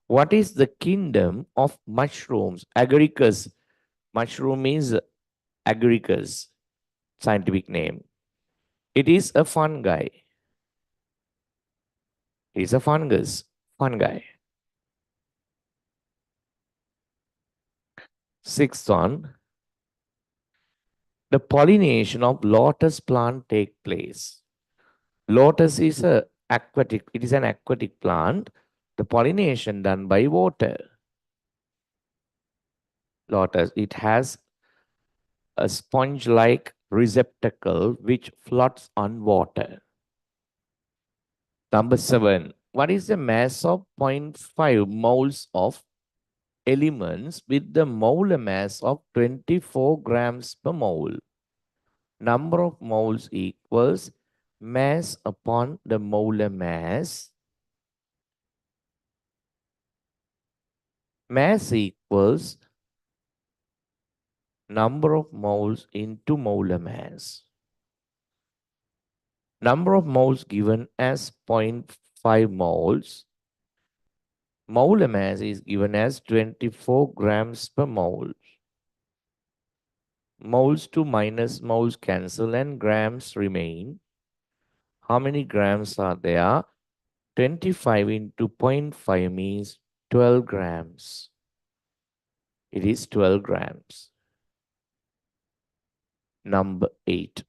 What is the kingdom of mushrooms? Agaricus. Mushroom is Agaricus, scientific name. It is a fungi. It is a fungus, fungi. Sixth one, the pollination of lotus plant take place. Lotus is a aquatic, it is an aquatic plant. The pollination done by water. Lotus, it has a sponge-like receptacle which floats on water. Number 7. What is the mass of 0.5 moles of elements with the molar mass of 24 grams per mole? Number of moles equals mass upon the molar mass. Mass equals number of moles into molar mass. Number of moles given as 0.5 moles. Molar mass is given as 24 grams per mole. Moles to minus moles cancel and grams remain. How many grams are there? 25 into 0.5 means 12 grams. It is 12 grams. Number 8.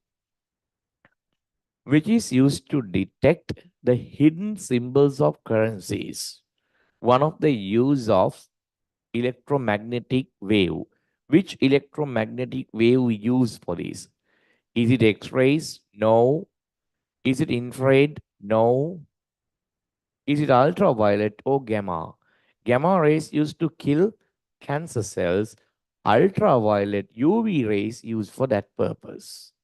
Which is used to detect the hidden symbols of currencies. One of the use of electromagnetic wave. Which electromagnetic wave we use for this? Is it X-rays? No. Is it infrared? No. Is it ultraviolet or gamma? Gamma rays used to kill cancer cells. Ultraviolet UV rays used for that purpose.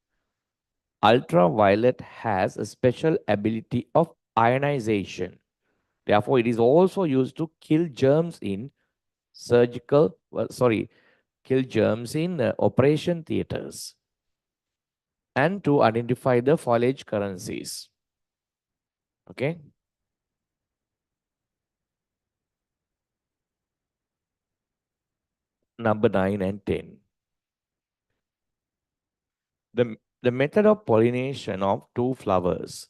Ultraviolet has a special ability of ionization. Therefore, it is also used to kill germs in kill germs in operation theaters and to identify the foliage currencies. Okay. Number 9 and 10. The method of pollination of two flowers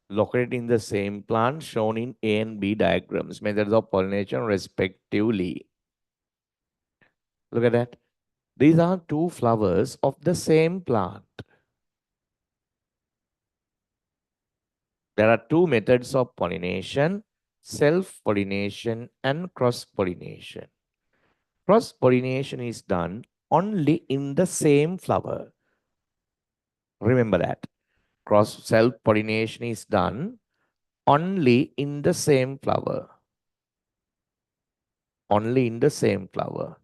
located in the same plant shown in A and B diagrams. Methods of pollination respectively. Look at that. These are two flowers of the same plant. There are two methods of pollination, self-pollination and cross-pollination. Cross-pollination is done only in the same flower. Remember that. Self-pollination is done only in the same flower. Only in the same flower.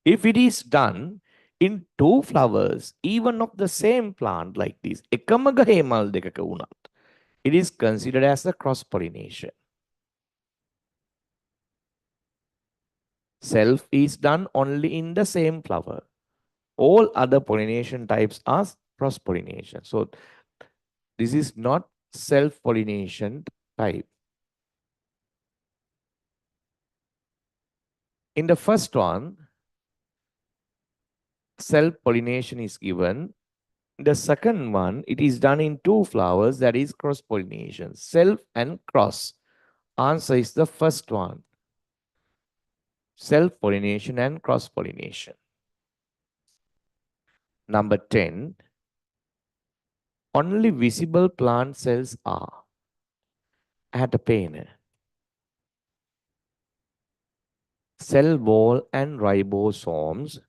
If it is done in two flowers, even of the same plant like this, it is considered as a cross-pollination. Self is done only in the same flower. All other pollination types are cross-pollination. So this is not self-pollination type. In the first one, self-pollination is given. The second one, it is done in two flowers, that is cross-pollination. Self and cross. Answer is the first one. Self-pollination and cross-pollination. Number 10. Only visible plant cells are. At a pane. Cell wall and ribosomes.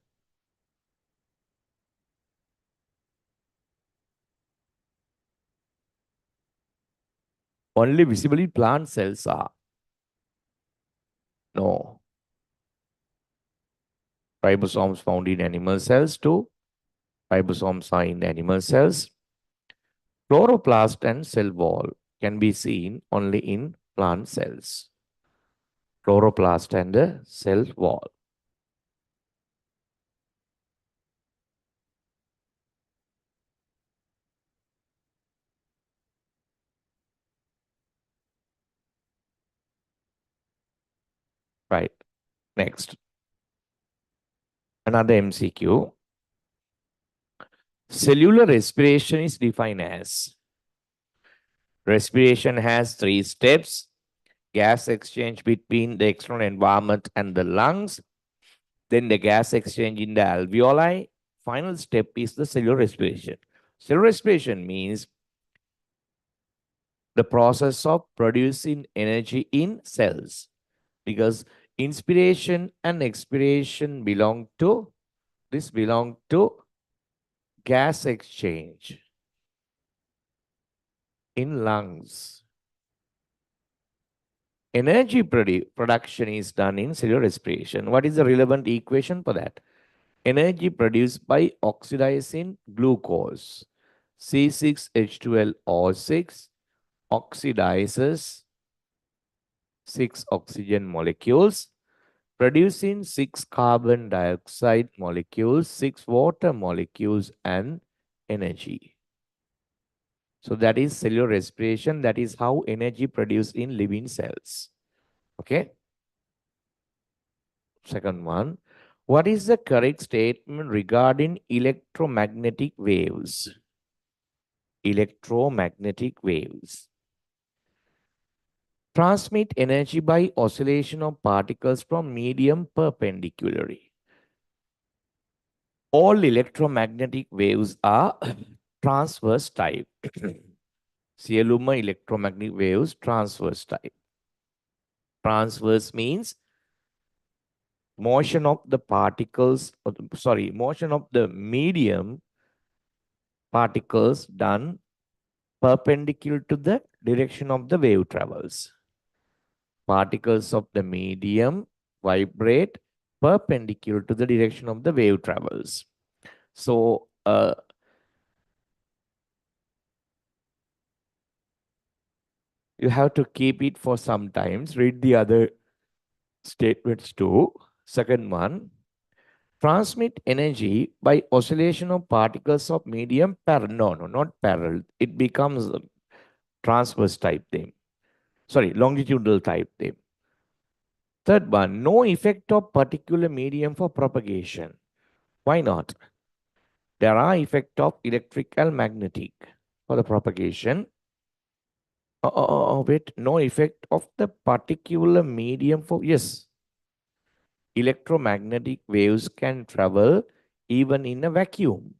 Only visibly plant cells are. No. Ribosomes found in animal cells too. Ribosomes are in animal cells. Chloroplast and cell wall can be seen only in plant cells. Chloroplast and the cell wall. Right. Next. Another MCQ. Cellular respiration is defined as respiration has 3 steps. Gas exchange between the external environment and the lungs. Then the gas exchange in the alveoli. Final step is the cellular respiration. Cellular respiration means the process of producing energy in cells, because inspiration and expiration belong to gas exchange in lungs. Energy production is done in cellular respiration. What is the relevant equation for that? Energy produced by oxidizing glucose. C6H12O6 oxidizes 6 oxygen molecules, producing 6 carbon dioxide molecules, 6 water molecules, and energy. So that is cellular respiration. That is how energy produced in living cells. Okay. Second one. What is the correct statement regarding electromagnetic waves? Electromagnetic waves transmit energy by oscillation of particles from medium perpendicularly. All electromagnetic waves are transverse type. Sieluma electromagnetic waves transverse type. Transverse means motion of the particles, motion of the medium particles done perpendicular to the direction of the wave travels. Particles of the medium vibrate perpendicular to the direction of the wave travels. So, you have to keep it for some times. Read the other statements too. Second one, transmit energy by oscillation of particles of medium parallel. No, not parallel. It becomes a transverse type thing. Sorry, longitudinal type thing. Third one, no effect of particular medium for propagation. Why not? There are effect of electrical magnetic for the propagation. Wait, no effect of the particular medium for, yes. Electromagnetic waves can travel even in a vacuum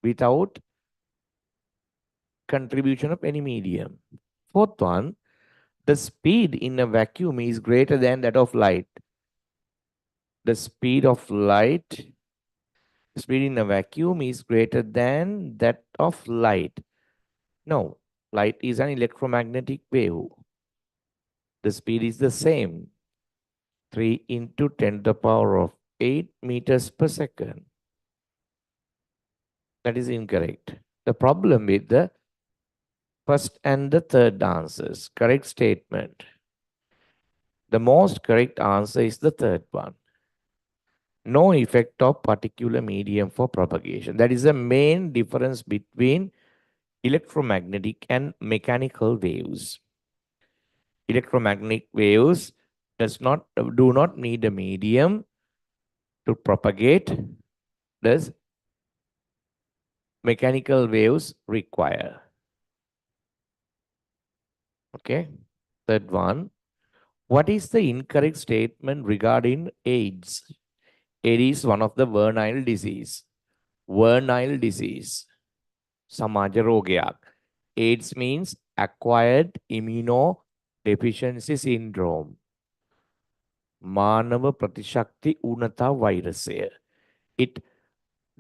without contribution of any medium. Fourth one, the speed in a vacuum is greater than that of light. The speed of light, speed in a vacuum is greater than that of light. No, light is an electromagnetic wave. The speed is the same, 3 into 10 to the power of 8 meters per second. That is incorrect. The problem with the first and the third answers, correct statement. The most correct answer is the third one. No effect of particular medium for propagation. That is the main difference between electromagnetic and mechanical waves. Electromagnetic waves do not need a medium to propagate. Thus, mechanical waves require. Okay. Third one. What is the incorrect statement regarding AIDS? AIDS is one of the vernile disease. Vernile disease. Samaja rogayak. AIDS means acquired immunodeficiency syndrome. Manava Pratishakti Unata virus. It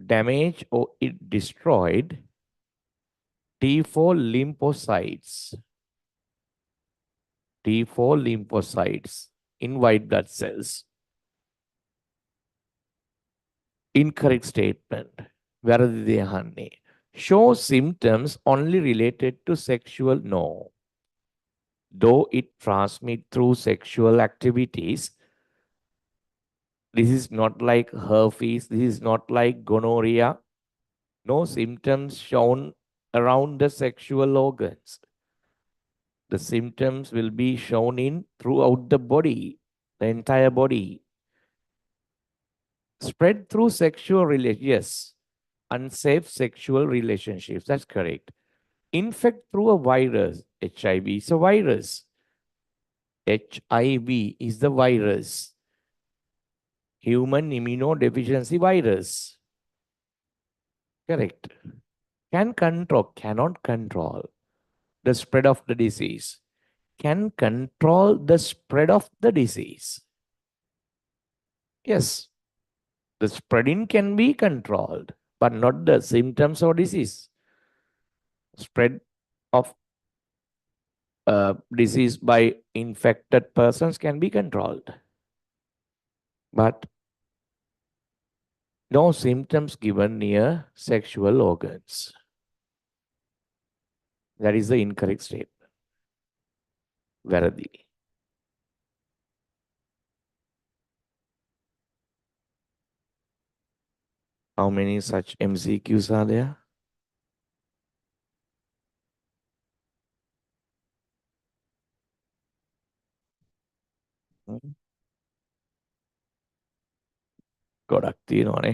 damaged or it destroyed T4 lymphocytes. T4 lymphocytes in white blood cells. Incorrect statement. Varadidehane. Show symptoms only related to sexual. No. Though it transmits through sexual activities, this is not like herpes. This is not like gonorrhea. No symptoms shown around the sexual organs. The symptoms will be shown in throughout the body, the entire body. Spread through sexual relations. Yes. Unsafe sexual relationships. That's correct. Infect through a virus. HIV is a virus. HIV is the virus. Human immunodeficiency virus. Correct. Can control, cannot control the spread of the disease. Can control the spread of the disease. Yes. The spreading can be controlled, but not the symptoms or disease. Spread of disease by infected persons can be controlled, but no symptoms given near sexual organs. That is the incorrect statement. Varadi. How many such MCQs are there? ගොඩක් තියෙනවානේ.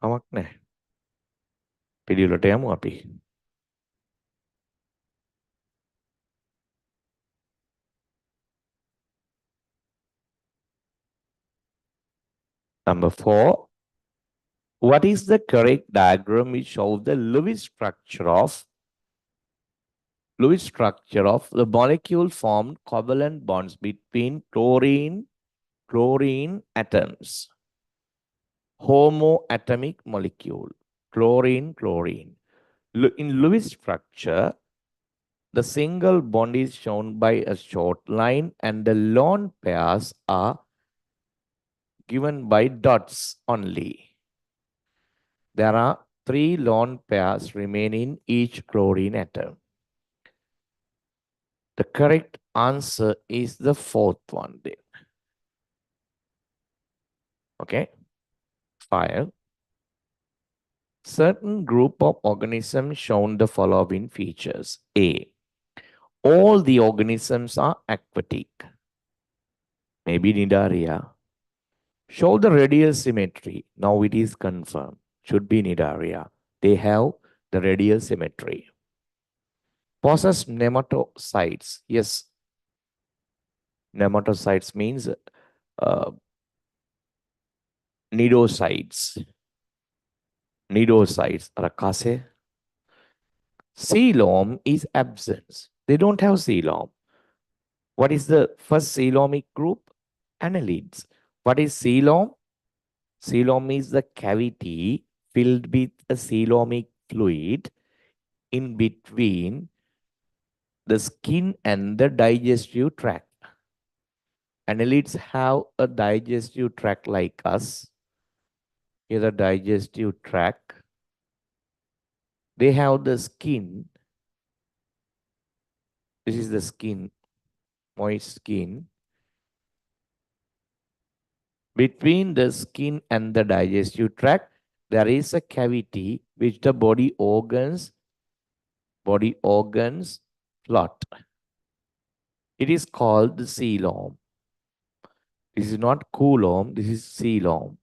කමක් නැහැ. පිළිවෙලට යමු අපි. Number 4. What is the correct diagram which shows the Lewis structure of Fluid structure of the molecule formed covalent bonds between chlorine atoms. Homoatomic molecule, chlorine. In Lewis structure, the single bond is shown by a short line and the lone pairs are given by dots only. There are 3 lone pairs remain in each chlorine atom. The correct answer is the fourth one then. Okay. 5. Certain group of organisms shown the following features. A. All the organisms are aquatic. Maybe Nidaria. Show the radial symmetry. Now it is confirmed. Should be Nidaria. They have the radial symmetry. Possess nematocytes. Yes. Nematocytes means nidocytes. Nidocytes. Rakase. Coelom is absence. They don't have coelom. What is the first coelomic group? Annelids. What is coelom? Coelom is the cavity filled with a coelomic fluid in between the skin and the digestive tract. Annelids have a digestive tract like us. Here's a digestive tract. They have the skin. This is the skin, moist skin. Between the skin and the digestive tract, there is a cavity which the body organs plot. It is called the coelom. This is not coulomb, this is coelom.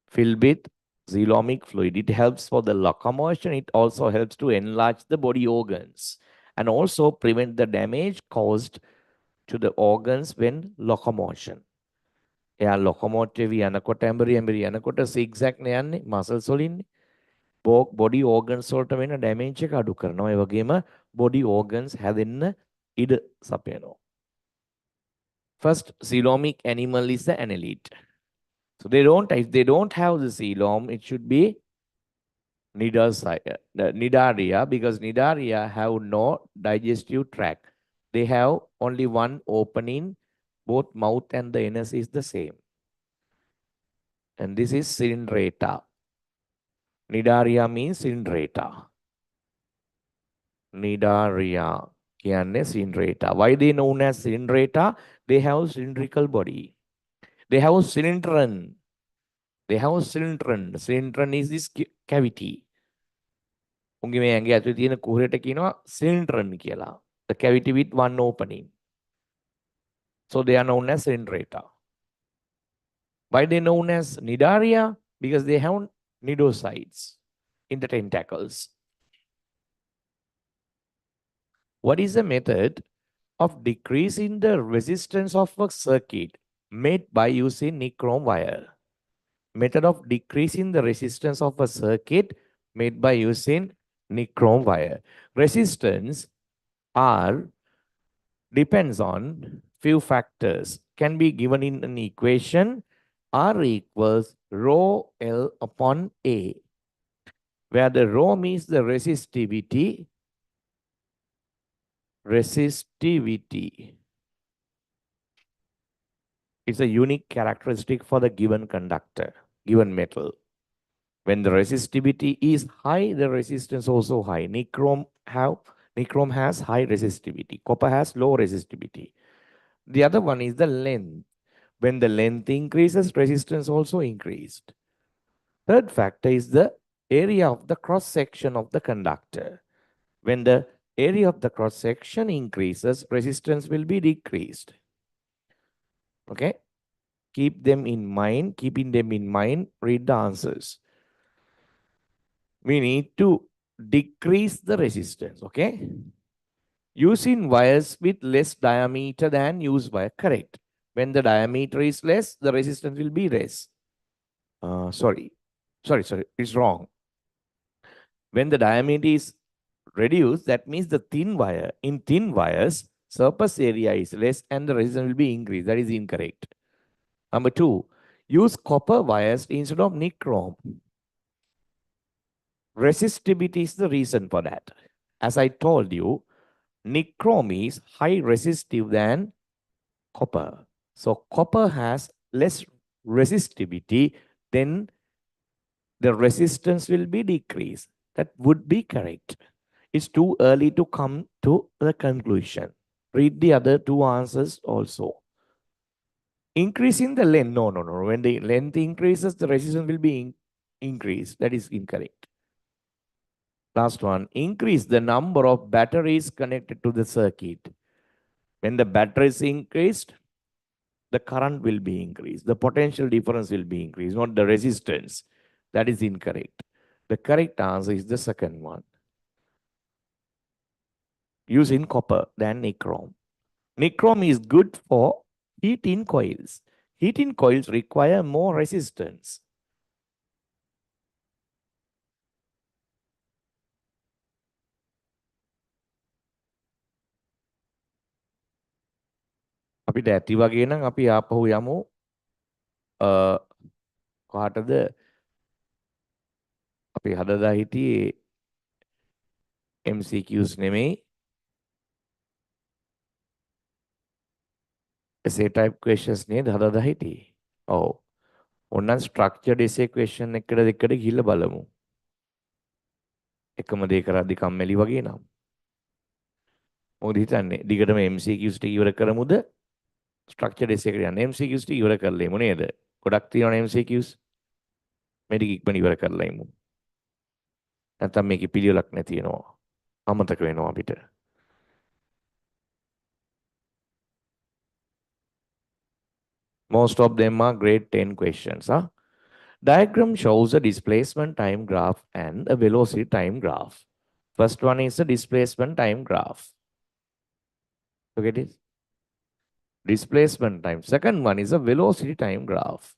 Filled with coelomic fluid. It helps for the locomotion. It also helps to enlarge the body organs and also prevent the damage caused to the organs when locomotion. එයා locomotive යනකොට ඇඹරි යනකොට zigzag නේ යන්නේ muscles වලින් body organs වලට වෙන damage එක අඩු කරනවා. ඒ වගේම body organs හැදෙන්න ඉඩ සපයනවා. First coelomic animal is the annelid. So if they don't have the coelom, it should be Nidaria, because Nidaria have no digestive tract. They have only one opening, both mouth and the anus is the same. And this is Cyndrata. Nidaria means Cyndrata. Nidaria. Cyndrata. Why they known as Cyndrata? They have cylindrical body. They have cylindron. Cylindron is this cavity. උන්ගේ මේ ඇඟේ ඇතුලේ තියෙන කුහරයට කියනවා cylindron කියලා. The cavity with one opening. So they are known as Cyndrata. Why they known as Nidaria? Because they have nidocytes in the tentacles. What is the method of decreasing the resistance of a circuit made by using nichrome wire? Method of decreasing the resistance of a circuit made by using nichrome wire. Resistance R depends on few factors. Can be given in an equation. R equals rho L upon A, where the rho means the resistivity. It's a unique characteristic for the given conductor, given metal. When the resistivity is high, the resistance also high. Nichrome has high resistivity. Copper has low resistivity. The other one is the length. When the length increases, resistance also increased. Third factor is the area of the cross-section of the conductor. When the area of the cross-section increases, resistance will be decreased. Okay? Keeping them in mind, read the answers. We need to decrease the resistance, okay? Using wires with less diameter than used wire, correct. When the diameter is less, the resistance will be less. Sorry, it's wrong. When the diameter is reduce, that means the thin wire. In thin wires, surface area is less and the resistance will be increased. That is incorrect. Number 2, use copper wires instead of nichrome. Resistivity is the reason for that. As I told you, nichrome is high resistive than copper. So copper has less resistivity, then the resistance will be decreased. That would be correct. It's too early to come to the conclusion. Read the other two answers also. Increasing the length. No. When the length increases, the resistance will be increased. That is incorrect. Last one. Increase the number of batteries connected to the circuit. When the battery is increased, the current will be increased. The potential difference will be increased, not the resistance. That is incorrect. The correct answer is the second one. Using copper than nichrome. Nichrome is good for heat-in coils. Heat-in coils require more resistance. අපිට ඇති වගේ නම් අපි ආපහු යමු කොහටද අපි හදලා හිටියේ MCQs නෙමෙයි essay type questions නේද හදලා හිටියේ. ඔව්. ඕනනම් structured essay question එකකට දෙකට ගිහිල්ලා බලමු. එකම දේ කරද්දි කම්මැලි වගේ නම්. මොකද හිතන්නේ? දිගටම MCQs ටික ඉවර කරමුද? structured essay එකට යන්න MCQs ටික ඉවර කරලා එමු නේද? ගොඩක් තියෙනවනේ MCQs. මේ ටික ඉක්මන ඉවර කරලා එමු. නැත්නම් මේකේ පිළිවෙලක් නැති වෙනවා. අමතක වෙනවා අපිට. Most of them are grade 10 questions. Huh? Diagram shows a displacement time graph and a velocity time graph. First one is a displacement time graph. Look at this. Displacement time. Second one is a velocity time graph.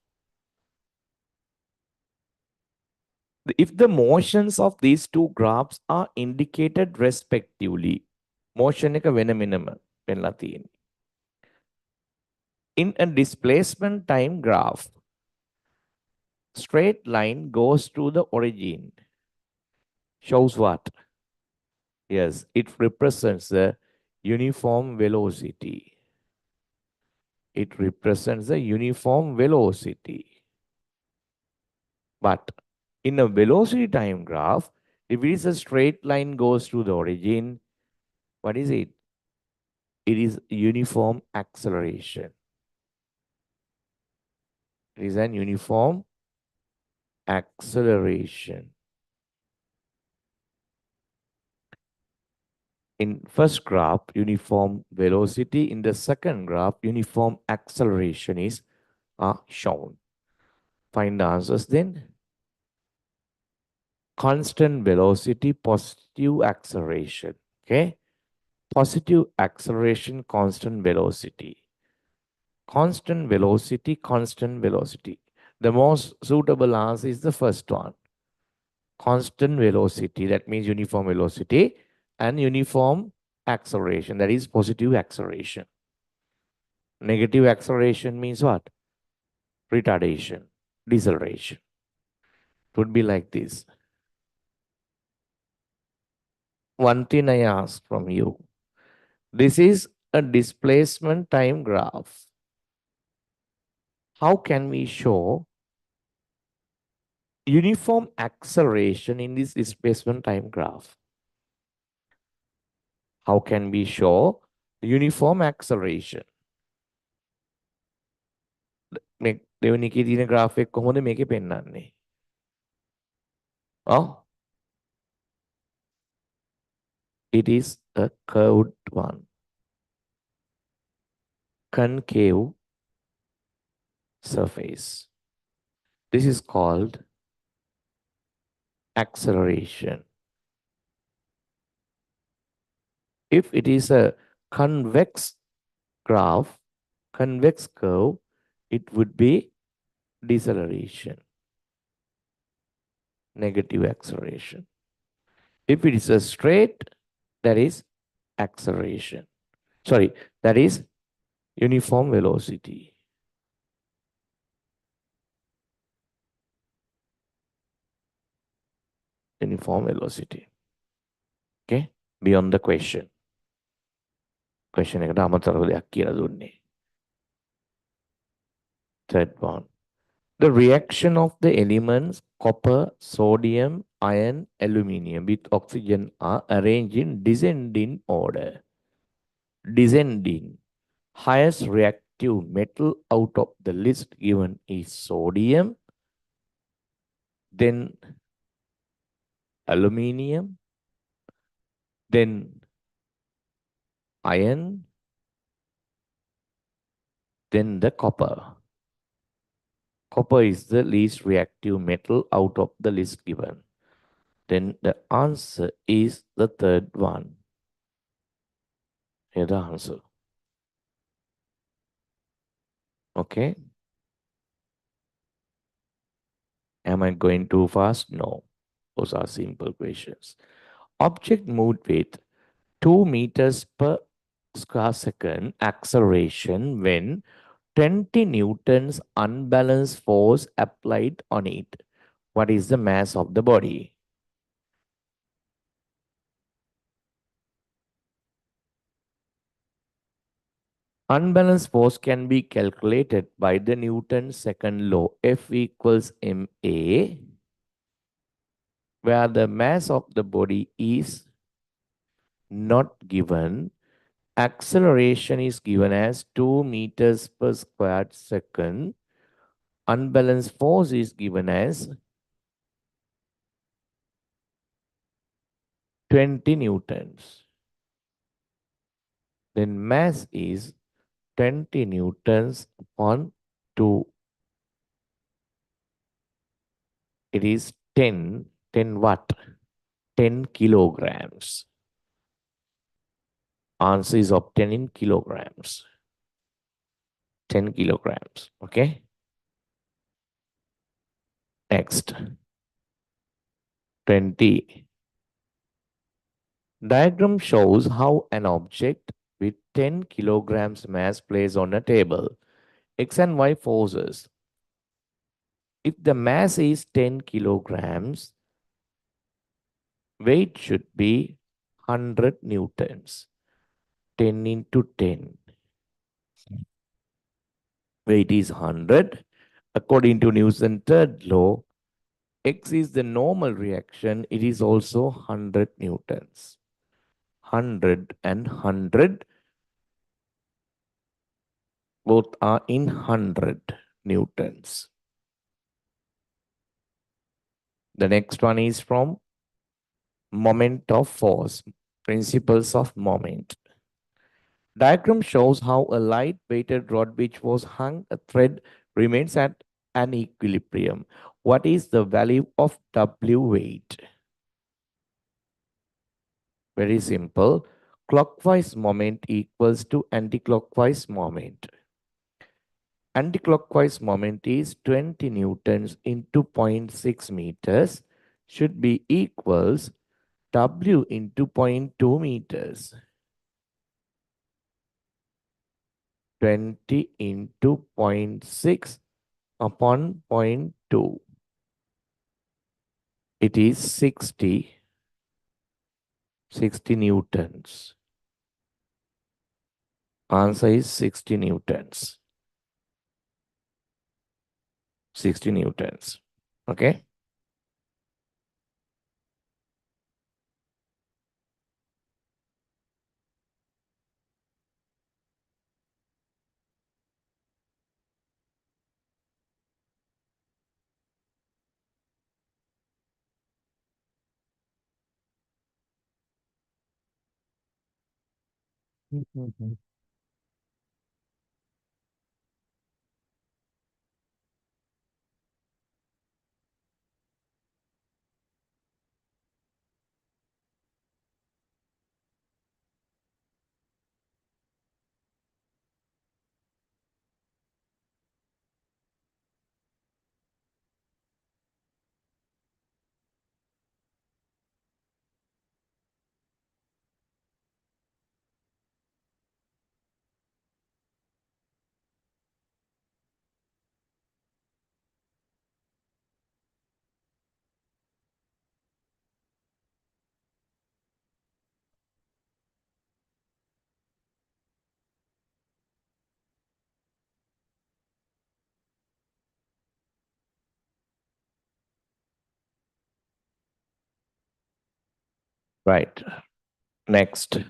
If the motions of these two graphs are indicated respectively, motion එක වෙන වෙනම වෙන්නලා තියෙන්නේ. In a displacement time graph, straight line goes to the origin. Shows what? Yes, it represents the uniform velocity. It represents the uniform velocity. But in a velocity time graph, if it is a straight line goes to the origin, what is it? It is uniform acceleration. It is an uniform acceleration. In first graph, uniform velocity. In the second graph, uniform acceleration is shown. Find the answers then. Constant velocity, positive acceleration. Okay. Positive acceleration, constant velocity. Constant velocity, constant velocity. The most suitable answer is the first one. Constant velocity, that means uniform velocity, and uniform acceleration, that is positive acceleration. Negative acceleration means what? Retardation, deceleration. It would be like this. One thing I ask from you. This is a displacement time graph. How can we show uniform acceleration in this displacement time graph? How can we show uniform acceleration? දෙවෙනි එකේ තියෙන graph එක කොහොමද මේකේ පෙන්වන්නේ? It is a curved one. Concave surface. This is called acceleration. If it is a convex graph, convex curve, it would be deceleration, negative acceleration. If it is a straight, that is acceleration. Sorry, that is uniform velocity. Uniform velocity. Okay? Beyond the question. Question එකට අමතරව දෙයක් කියලා දුන්නේ. Third one. The reaction of the elements copper, sodium, iron, aluminium with oxygen are arranged in descending order. Descending. Highest reactive metal out of the list given is sodium, then aluminium, then iron, then the copper. Copper is the least reactive metal out of the list given. Then the answer is the third one. Here the answer. Okay. Am I going too fast? No. Those are simple questions. Object moved with 2 meters per square second acceleration when 20 newtons unbalanced force applied on it. What is the mass of the body? Unbalanced force can be calculated by the Newton's second law, F equals ma, where the mass of the body is not given. Acceleration is given as 2 meters per squared second. Unbalanced force is given as 20 newtons. Then mass is 20 newtons upon 2. It is 10 what? 10 kilograms. Answer is obtained in kilograms. 10 kilograms. Okay. Next. 20. Diagram shows how an object with 10 kilograms mass placed on a table. X and Y forces. If the mass is 10 kilograms, weight should be 100 newtons. 10 into 10. Weight is 100. According to Newton's third law, X is the normal reaction. It is also 100 newtons. 100 and 100 both are in 100 newtons. The next one is from moment of force, principles of moment. Diagram shows how a light-weighted rod which was hung a thread remains at an equilibrium. What is the value of W weight? Very simple. Clockwise moment equals to anti-clockwise moment. Anti-clockwise moment is 20 newtons into 0.6 meters should be equals W into 0.2 meters. 20 into 0.6 upon 0.2. It is 60 newtons. Answer is 60 newtons. 60 newtons. Okay. Right. Next.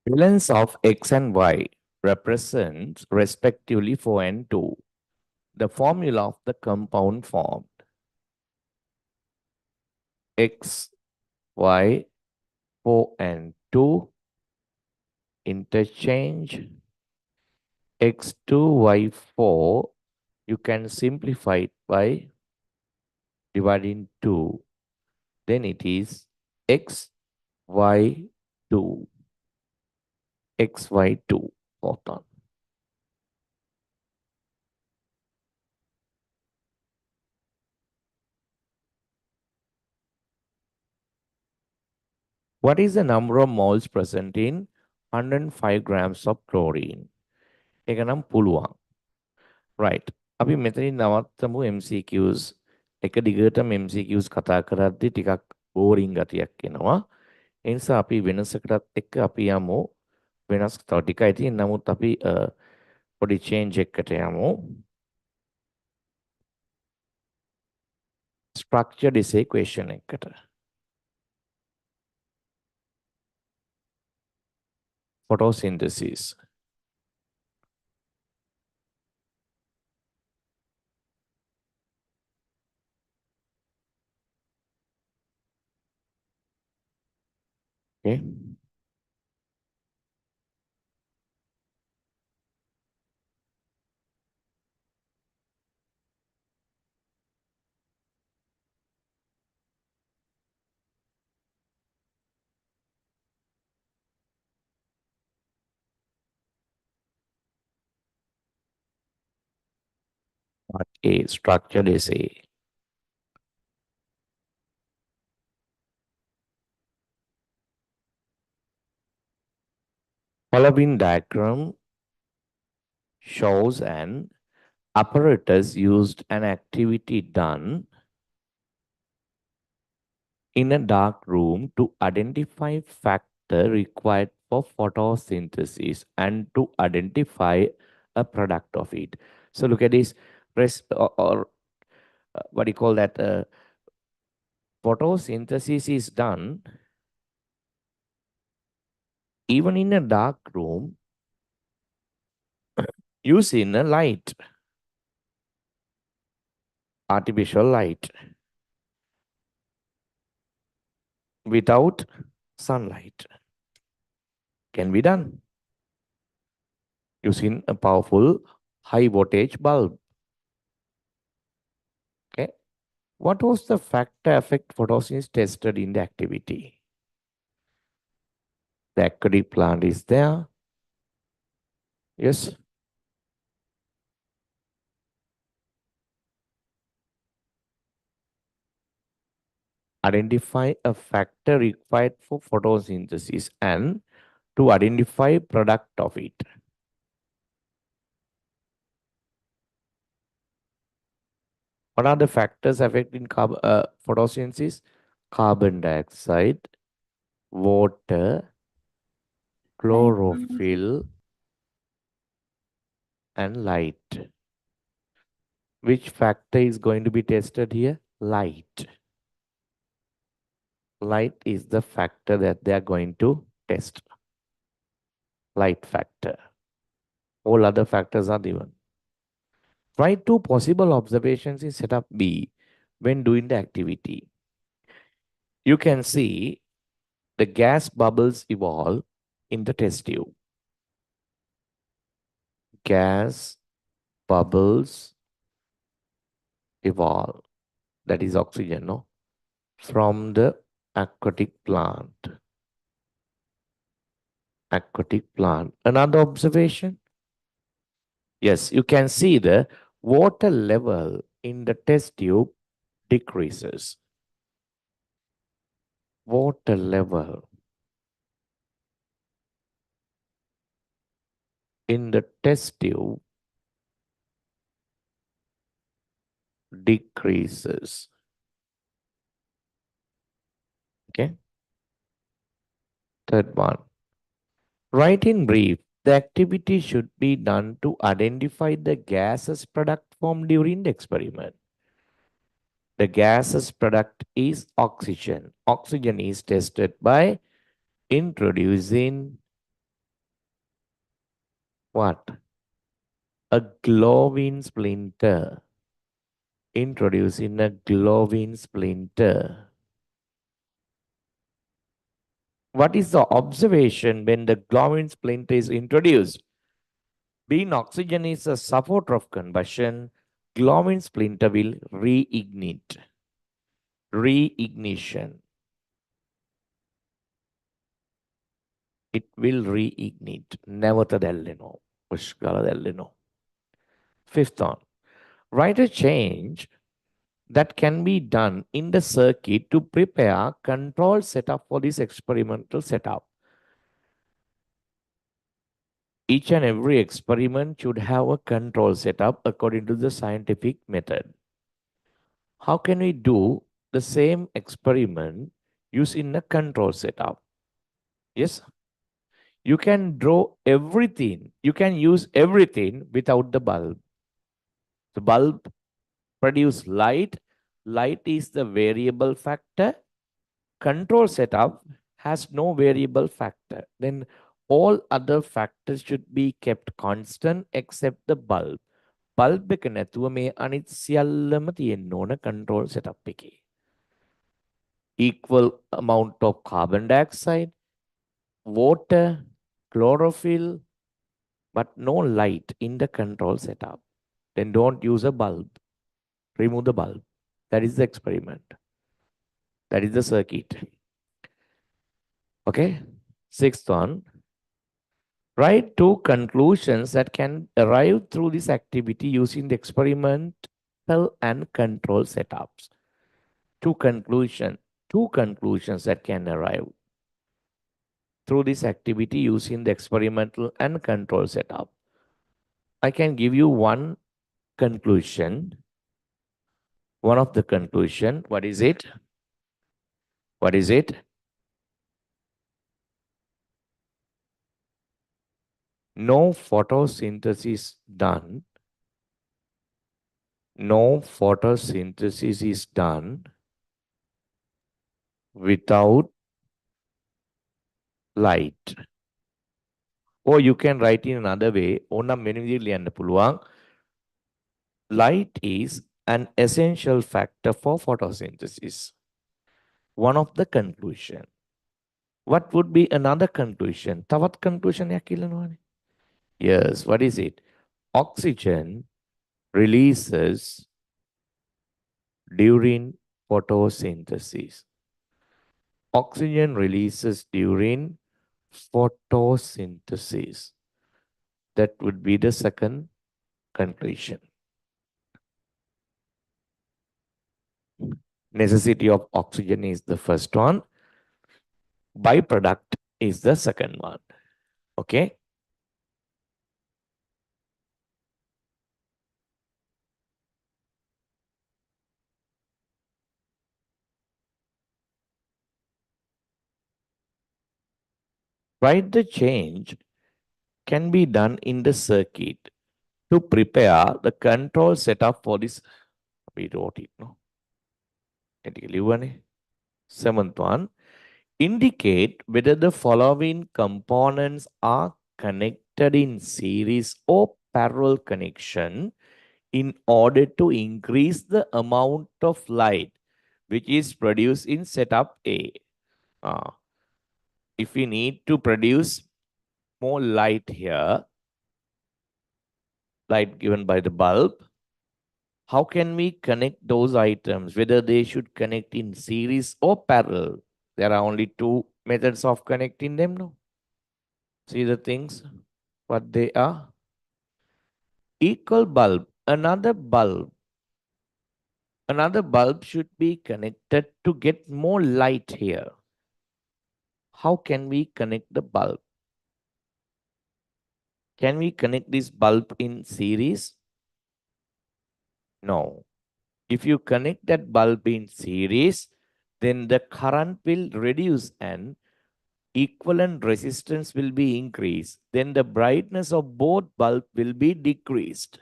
Balance of x and y represents respectively 4 and 2. The formula of the compound formed x, y, 4 and 2 interchange x2, y4. You can simplify it by dividing 2. Then it is x, y2. xy2 photon. What is the number of moles present in 105 grams of chlorine? ඒක නම් පුළුවන්. Right. අපි මෙතනින් නවත්තමු MCQs. එක දිගටම MCQs කතා කරද්දී ටිකක් බෝරින් ගතියක් එනවා. ඒ නිසා අපි වෙනසකටත් එක්ක අපි යමු. වෙනස් තව ටිකයි තියෙන්නේ. නමුත් අපි පොඩි change එකකට යමු. Structured essay question එකකට. Photosynthesis. Okay. Part A, structured essay. Following diagram shows an apparatus used an activity done in a dark room to identify factor required for photosynthesis and to identify a product of it. So look at this, what do you call that? Photosynthesis is done even in a dark room using a light, artificial light, without sunlight. Can be done using a powerful high voltage bulb. Okay. What was the factor affect photosynthesis tested in the activity? The aquatic plant is there. Yes. Identify a factor required for photosynthesis and to identify product of it. What are the factors affecting photosynthesis? Carbon dioxide, water, chlorophyll, and light. Which factor is going to be tested here? Light. Light is the factor that they are going to test. Light factor. All other factors are given. Write two possible observations in setup B when doing the activity. You can see the gas bubbles evolve in the test tube. Gas bubbles evolve. That is oxygen, no? From the aquatic plant. Aquatic plant. Another observation? Yes, you can see the water level in the test tube decreases. Water level in the test tube decreases. Okay. Third one. Write in brief. The activity should be done to identify the gases product formed during the experiment. The gases product is oxygen. Oxygen is tested by introducing what? A glowing splinter. Introducing a glowing splinter. What is the observation when the glowing splinter is introduced? Being oxygen is a supporter of combustion, glowing splinter will reignite. Reignition. It will reignite. Nevatadellino. Pushkaladellino. Fifth one. Write a change that can be done in the circuit to prepare control setup for this experimental setup. Each and every experiment should have a control setup according to the scientific method. How can we do the same experiment using a control setup? Yes, you can draw everything. You can use everything without the bulb. The bulb produce light. Light is the variable factor. Control setup has no variable factor. Then all other factors should be kept constant except the bulb. Bulb එක නැතුව මේ අනිත් සියල්ලම තියෙන්න ඕන control setup එකේ. Equal amount of carbon dioxide, water, chlorophyll, but no light in the control setup. Then don't use a bulb. Remove the bulb. That is the experiment. That is the circuit. Okay. Sixth one. Write two conclusions that can arrive through this activity using the experimental and control setups. Two conclusions that can arrive through this activity using the experimental and control setup. I can give you one conclusion. One of the conclusion. What is it? What is it? No photosynthesis done. No photosynthesis is done without light. Or you can write in another way. Light is an essential factor for photosynthesis. One of the conclusion. What would be another conclusion? තවත් conclusion එකක් ඉල්ලනවානේ. Yes, what is it? Oxygen releases during photosynthesis. Oxygen releases during photosynthesis. That would be the second conclusion. Necessity of oxygen is the first one. Byproduct is the second one. Okay. Write the change can be done in the circuit to prepare the control setup for this. We wrote it, no? Seventh one. Indicate whether the following components are connected in series or parallel connection in order to increase the amount of light which is produced in setup A. If we need to produce more light here, light given by the bulb, how can we connect those items, whether they should connect in series or parallel? There are only two methods of connecting them, no? See the things, what they are. Equal bulb, another bulb should be connected to get more light here. How can we connect the bulb? Can we connect this bulb in series? No. If you connect that bulb in series, then the current will reduce and equivalent resistance will be increased, then the brightness of both bulb will be decreased.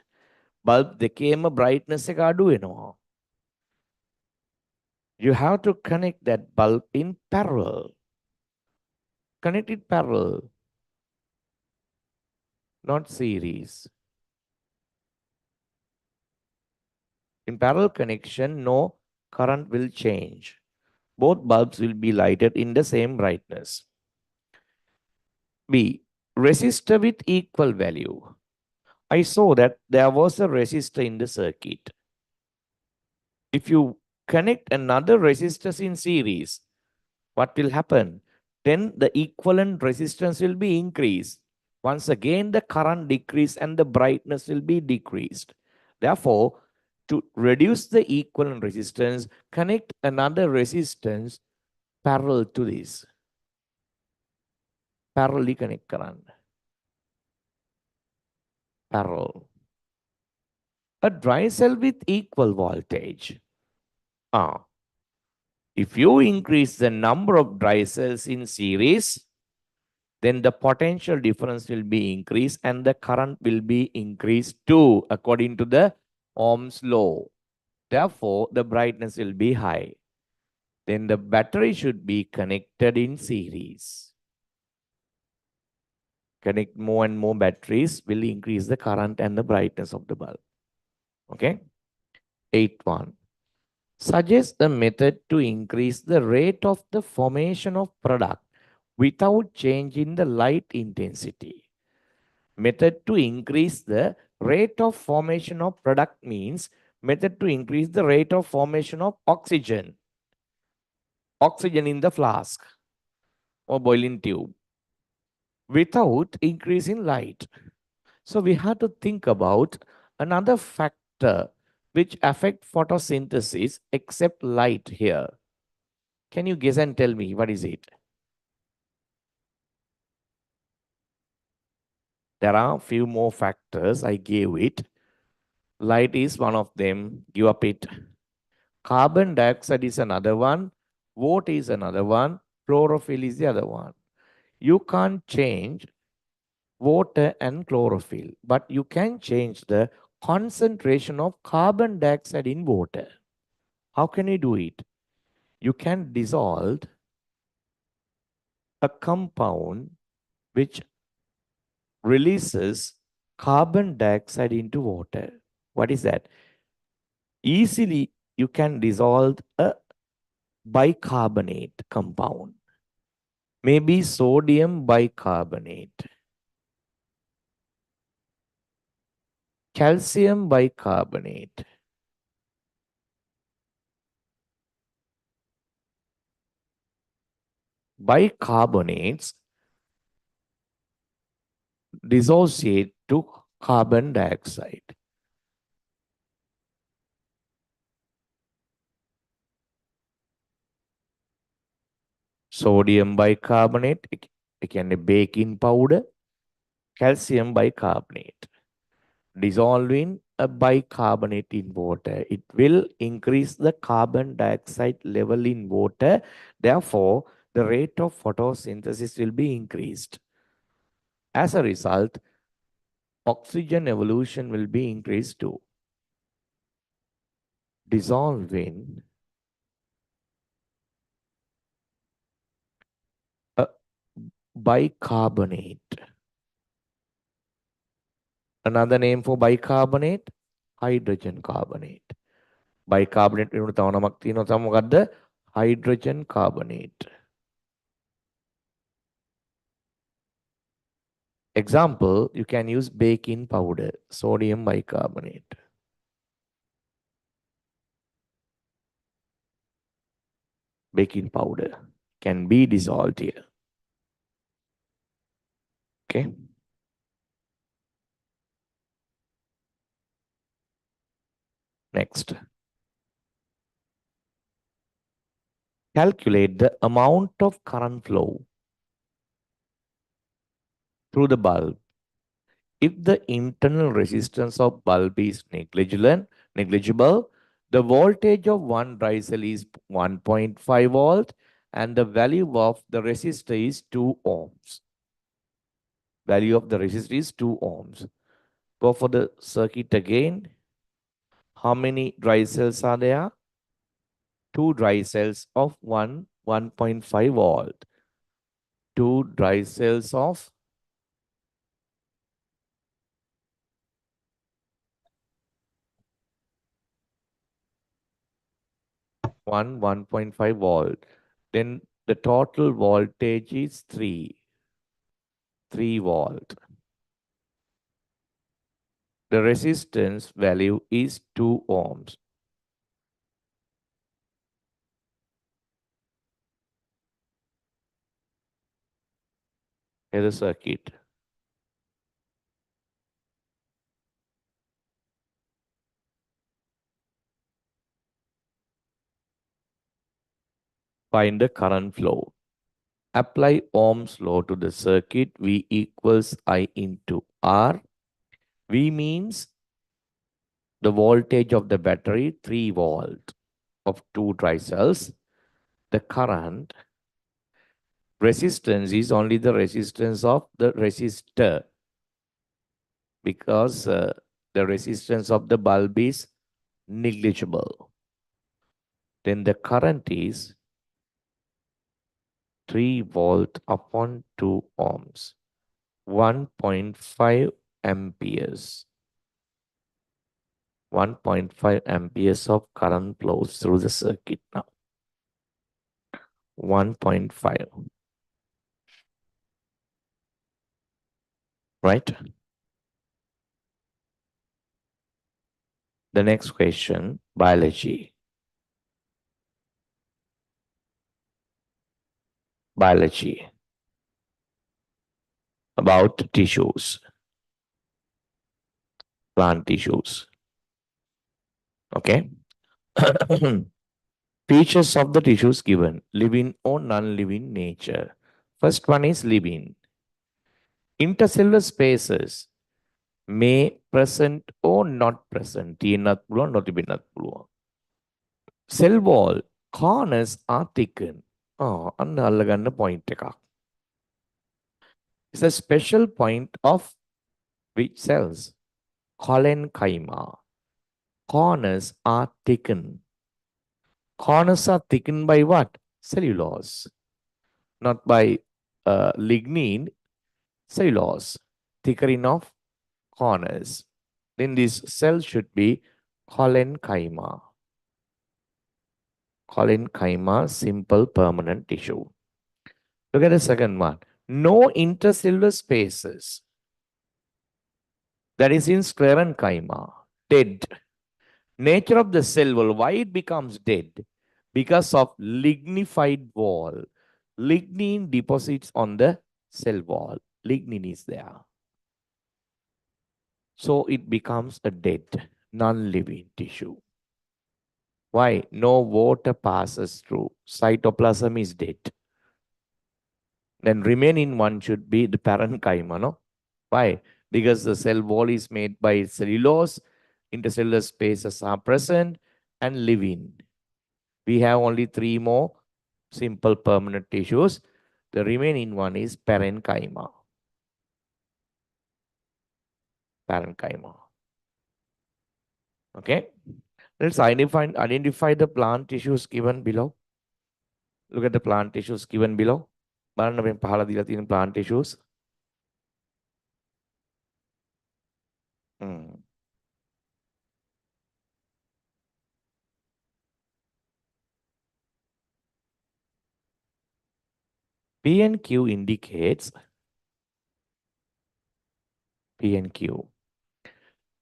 Bulb dekema brightness එක අඩු වෙනවා. You have to connect that bulb in parallel. Connect it parallel, not series. In parallel connection, no current will change. Both bulbs will be lighted in the same brightness. B. Resistor with equal value. I saw that there was a resistor in the circuit. If you connect another resistors in series, what will happen? Then the equivalent resistance will be increased. Once again, the current decrease and the brightness will be decreased. Therefore, to reduce the equivalent resistance, connect another resistance parallel to this. Parallelly connect current. Parallel. A dry cell with equal voltage. If you increase the number of dry cells in series, then the potential difference will be increased and the current will be increased too, according to the Ohm's law. Therefore, the brightness will be high. Then the battery should be connected in series. Connect more and more batteries will increase the current and the brightness of the bulb. Okay? 8.1. Suggest a method to increase the rate of the formation of product without changing the light intensity. Method to increase the rate of formation of product means method to increase the rate of formation of oxygen. Oxygen in the flask or boiling tube without increasing light. So we have to think about another factor which affect photosynthesis except light here. Can you guess and tell me what is it? There are a few more factors I gave it. Light is one of them. Give up it. Carbon dioxide is another one. Water is another one. Chlorophyll is the other one. You can't change water and chlorophyll, but you can change the concentration of carbon dioxide in water. How can you do it? You can dissolve a compound which releases carbon dioxide into water. What is that? Easily, you can dissolve a bicarbonate compound. Maybe sodium bicarbonate, calcium bicarbonate, bicarbonates dissociate to carbon dioxide. Sodium bicarbonate, කියන්නේ baking powder, calcium bicarbonate. Dissolving a bicarbonate in water, it will increase the carbon dioxide level in water. Therefore, the rate of photosynthesis will be increased. As a result, oxygen evolution will be increased too. Dissolving a bicarbonate. Another name for bicarbonate, hydrogen carbonate. Bicarbonate වෙනුවට තව නමක් තියෙනවා තමයි මොකද්ද? Hydrogen carbonate. Example, you can use baking powder, sodium bicarbonate. Baking powder can be dissolved here. Okay. Next. Calculate the amount of current flow through the bulb. If the internal resistance of bulb is negligible, the voltage of one dry cell is 1.5 volt and the value of the resistor is 2 ohms. Value of the resistor is 2 ohms. Go for the circuit again. How many dry cells are there? 2 dry cells of 1.5 volt. 2 dry cells of 1.5 volt. Then the total voltage is 3 volt. The resistance value is 2 ohms. Here's the circuit. Find the current flow. Apply Ohm's law to the circuit. V equals I into R. V means the voltage of the battery, 3 volt of 2 dry cells. The current resistance is only the resistance of the resistor, because the resistance of the bulb is negligible. Then the current is 3 volt upon 2 ohms, 1.5 amperes. 1.5 amperes of current flows through the circuit now. 1.5. Right? The next question, biology. Biology. About tissues. Plant tissues. Okay? Features of the tissues given, living or non-living nature. First one is living. Intercellular spaces may present or not present. තියෙන්නත් පුළුවන්, නොතිබෙන්නත් පුළුවන්. Cell wall corners are thickened. අන්න අල්ලගන්න point එකක්. It's a special point of which cells? Collenchyma. Corners are thickened. Corners are thickened by what? Cellulose. Not by lignin, cellulose. Thickening of corners. Then this cell should be collenchyma. Collenchyma, simple permanent tissue. Look at the second one. No intercellular spaces. That is in sclerenchyma. Dead. Nature of the cell wall, why it becomes dead? Because of lignified wall. Lignin deposits on the cell wall. Lignin is there. So it becomes a dead, non-living tissue. Why? No water passes through. Cytoplasm is dead. Then remaining one should be the parenchyma, no? Why? Because the cell wall is made by cellulose, intercellular spaces are present, and living. We have only 3 more simple permanent tissues. The remaining one is parenchyma. Parenchyma. Okay? Let's identify the plant tissues given below. Look at the plant tissues given below. බලන්න මේ පහළ දීලා තියෙන plant tissues. P and Q indicates P and Q.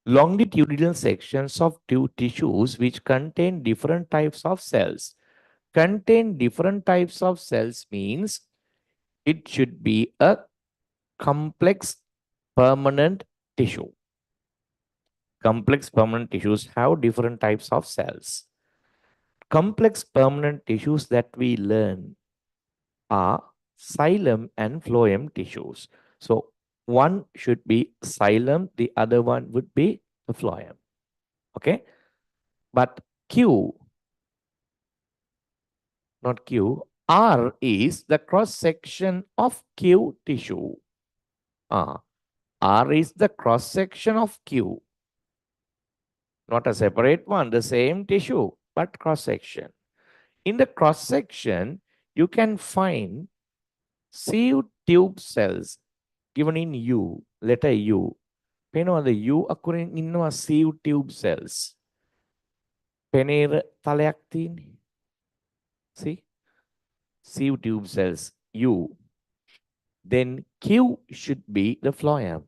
Longitudinal sections of two tissues which contain different types of cells. Contain different types of cells means it should be a complex permanent tissue. Complex permanent tissues have different types of cells. Complex permanent tissues that we learn are xylem and phloem tissues. So one should be xylem, the other one would be the phloem. Okay? But Q, not Q, R is the cross section of Q tissue. R is the cross section of Q. Not a separate one, the same tissue, but cross section. In the cross section, you can find sieve tube cells given in U, letter U. Peno the U occurring in a sieve tube cells. Penere talayak තියෙන්නේ. See? Sieve tube cells, U. Then Q should be the phloem.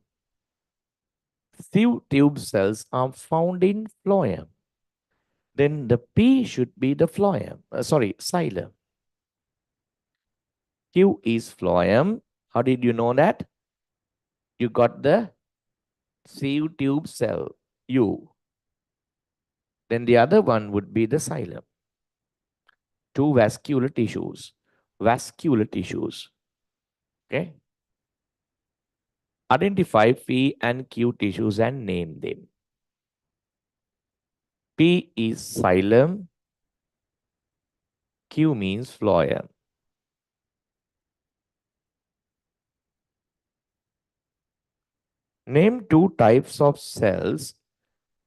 Sieve tube cells are found in phloem. Then the P should be the phloem. Xylem. Q is phloem. How did you know that? You got the sieve tube cell, U. Then the other one would be the xylem. Two vascular tissues. Vascular tissues. Okay. Identify P and Q tissues and name them. P is xylem. Q means phloem. Name two types of cells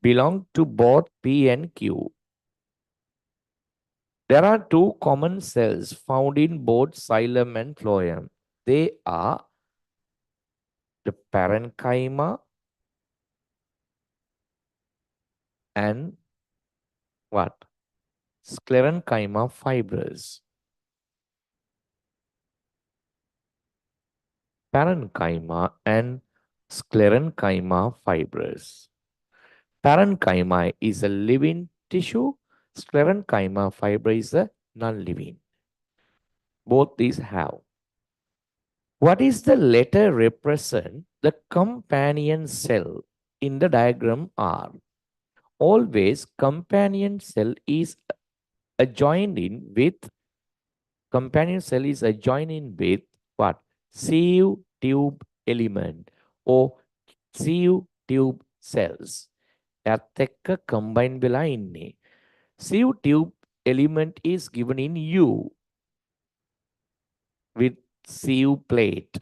belong to both P and Q. There are two common cells found in both xylem and phloem. They are the parenchyma and what? Sclerenchyma fibers. Parenchyma and sclerenchyma fibers. Parenchyma is a living tissue. Sclerenchyma fiber is a non-living. Both these have. What is the letter represent the companion cell in the diagram R? Always companion cell is adjoining with what? Sieve tube element or sieve tube cells. ඇත් එක්ක combine වෙලා ඉන්නේ. Sieve tube element is given in U with sieve plate.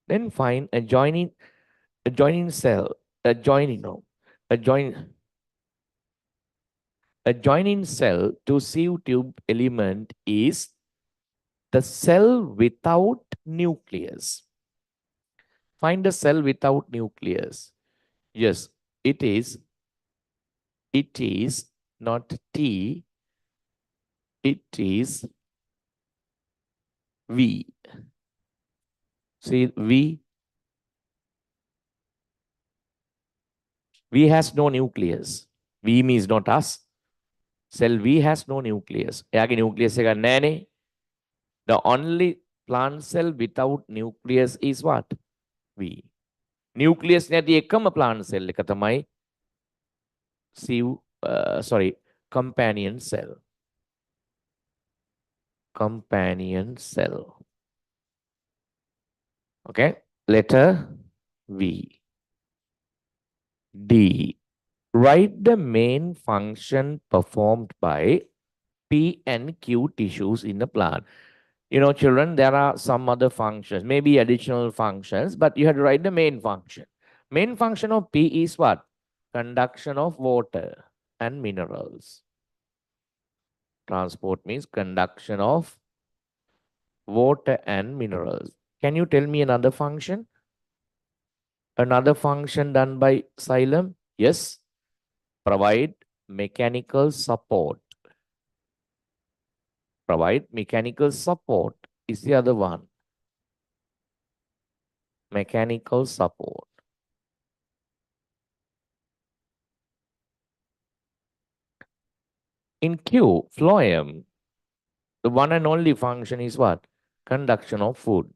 Then find adjoining cell, adjoining cell to sieve tube element is the cell without nucleus. Find the cell without nucleus. Yes, it is not T, it is V. See, V has no nucleus. V means not us. Cell V has no nucleus. එයාගේ nucleus එකක් නැහැනේ. The only plant cell without nucleus is what? V. Nucleus නැති එකම plant cell එක තමයි companion cell. Companion cell. Okay. Letter V. D. Write the main function performed by P and Q tissues in the plant. You know, children, there are some other functions, maybe additional functions, but you have to write the main function. Main function of P is what? Conduction of water and minerals. Transport means conduction of water and minerals. Can you tell me another function? Another function done by xylem? Yes. Provide mechanical support. Provide mechanical support is the other one. Mechanical support. In Q, phloem, the one and only function is what? Conduction of food.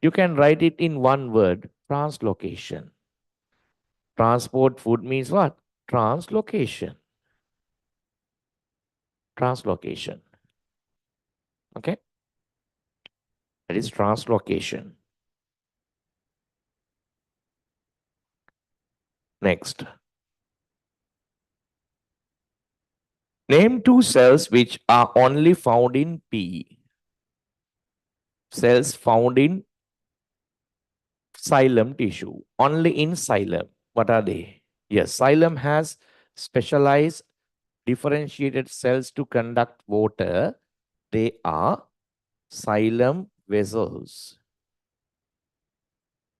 You can write it in one word, translocation. Transport food means what? Translocation. Translocation. Okay? That is translocation. Next. Name two cells which are only found in P. Cells found in xylem tissue. Only in xylem. What are they? Yes, xylem has specialized differentiated cells to conduct water. They are xylem vessels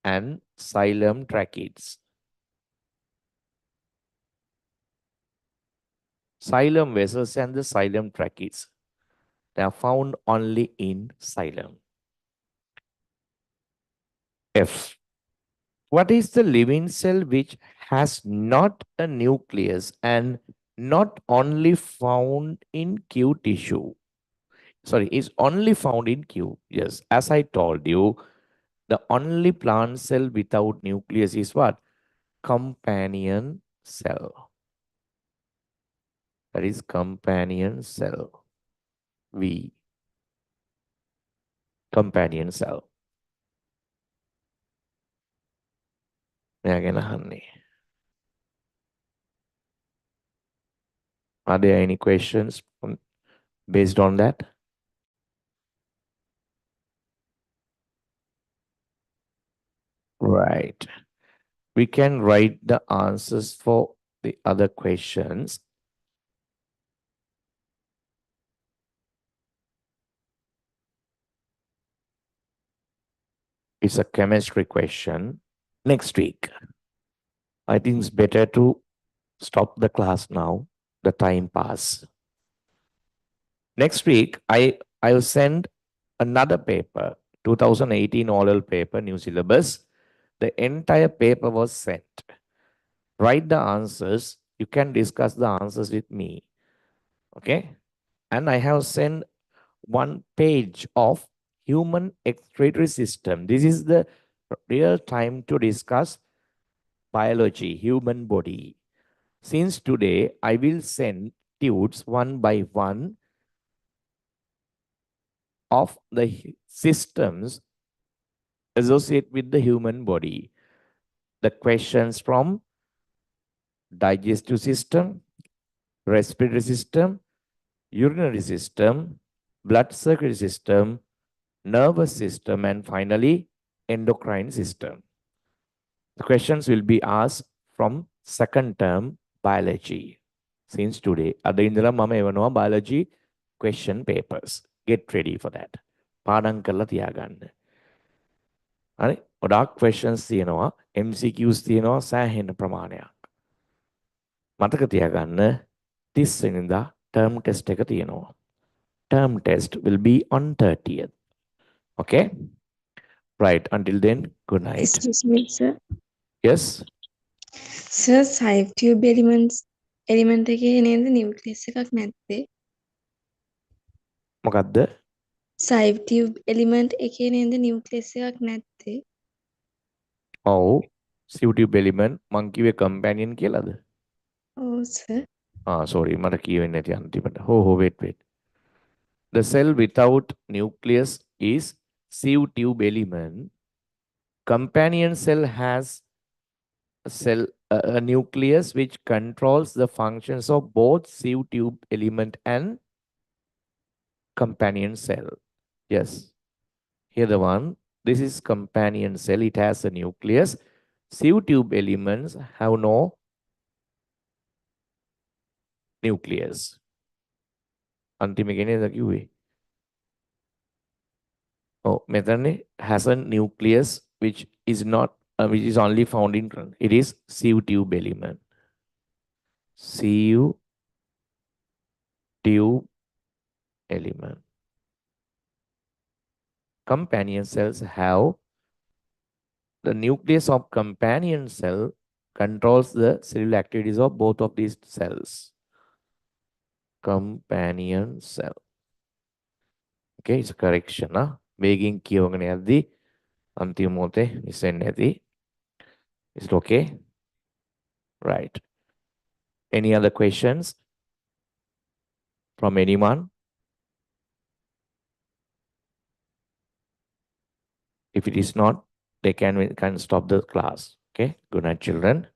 and xylem tracheids. Xylem vessels and the xylem tracheids. They are found only in xylem. F. What is the living cell which has not a nucleus and not only found in Q tissue? Sorry, is only found in Q. Yes, as I told you, the only plant cell without nucleus is what? Companion cell. That is companion cell. V. Companion cell. Again, honey. Are there any questions based on that? Right. We can write the answers for the other questions. It's a chemistry question. Next week, I think it's better to stop the class now. The time pass. Next week, I'll send another paper, 2018 oral paper, new syllabus. The entire paper was sent. Write the answers. You can discuss the answers with me. Okay? And I have sent one page of human excretory system. This is the real time to discuss biology, human body. Since today, I will send tudes one by one of the systems associated with the human body. The questions from digestive system, respiratory system, urinary system, blood circulatory system, nervous system, and finally, endocrine system. The questions will be asked from second term biology. Since today, ada indala mama evanuwa biology question papers. Get ready for that. පාඩම් කරලා තියාගන්න. හරි? ගොඩාක් questions තියෙනවා. MCQs තියෙනවා සෑහෙන ප්‍රමාණයක්. මතක තියාගන්න 30 වෙනිදා term test එක තියෙනවා. Term test will be on 30th. Okay? Right. Until then, good night. Excuse me, sir. Yes? Sir, sieve tube element එකේ නේද නියුක්ලියස් එකක් නැත්තේ? මොකද්ද? Sieve tube element එකේ නේද නියුක්ලියස් එකක් නැත්තේ? ඔව්. සිව්ටියුබ් එලිමන්ට් මං කිව්වේ කම්පැනියන් කියලාද? ඔව් sir. Sorry, මට කියවෙන්නේ නැති අන්තිමට. Wait. The cell without nucleus is sieve tube element. Companion cell has a nucleus which controls the functions of both sieve tube element and companion cell. Yes. Here the one. This is companion cell. It has a nucleus. Sieve tube elements have no nucleus. අන්තිම කෙනේ කිව්වේ. Oh, methane has a nucleus which is not which is only found in it is sieve tube element. Sieve tube element. Companion cells have the nucleus of companion cell controls the cellular activities of both of these cells. Companion cell. Okay, it's a correction. Making කියවගෙන යද්දී අන්තිම මොහොතේ miss වෙන්නේ නැති. Is it okay? Right. Any other questions from anyone? If it is not, they can stop the class. Okay. Good night, children.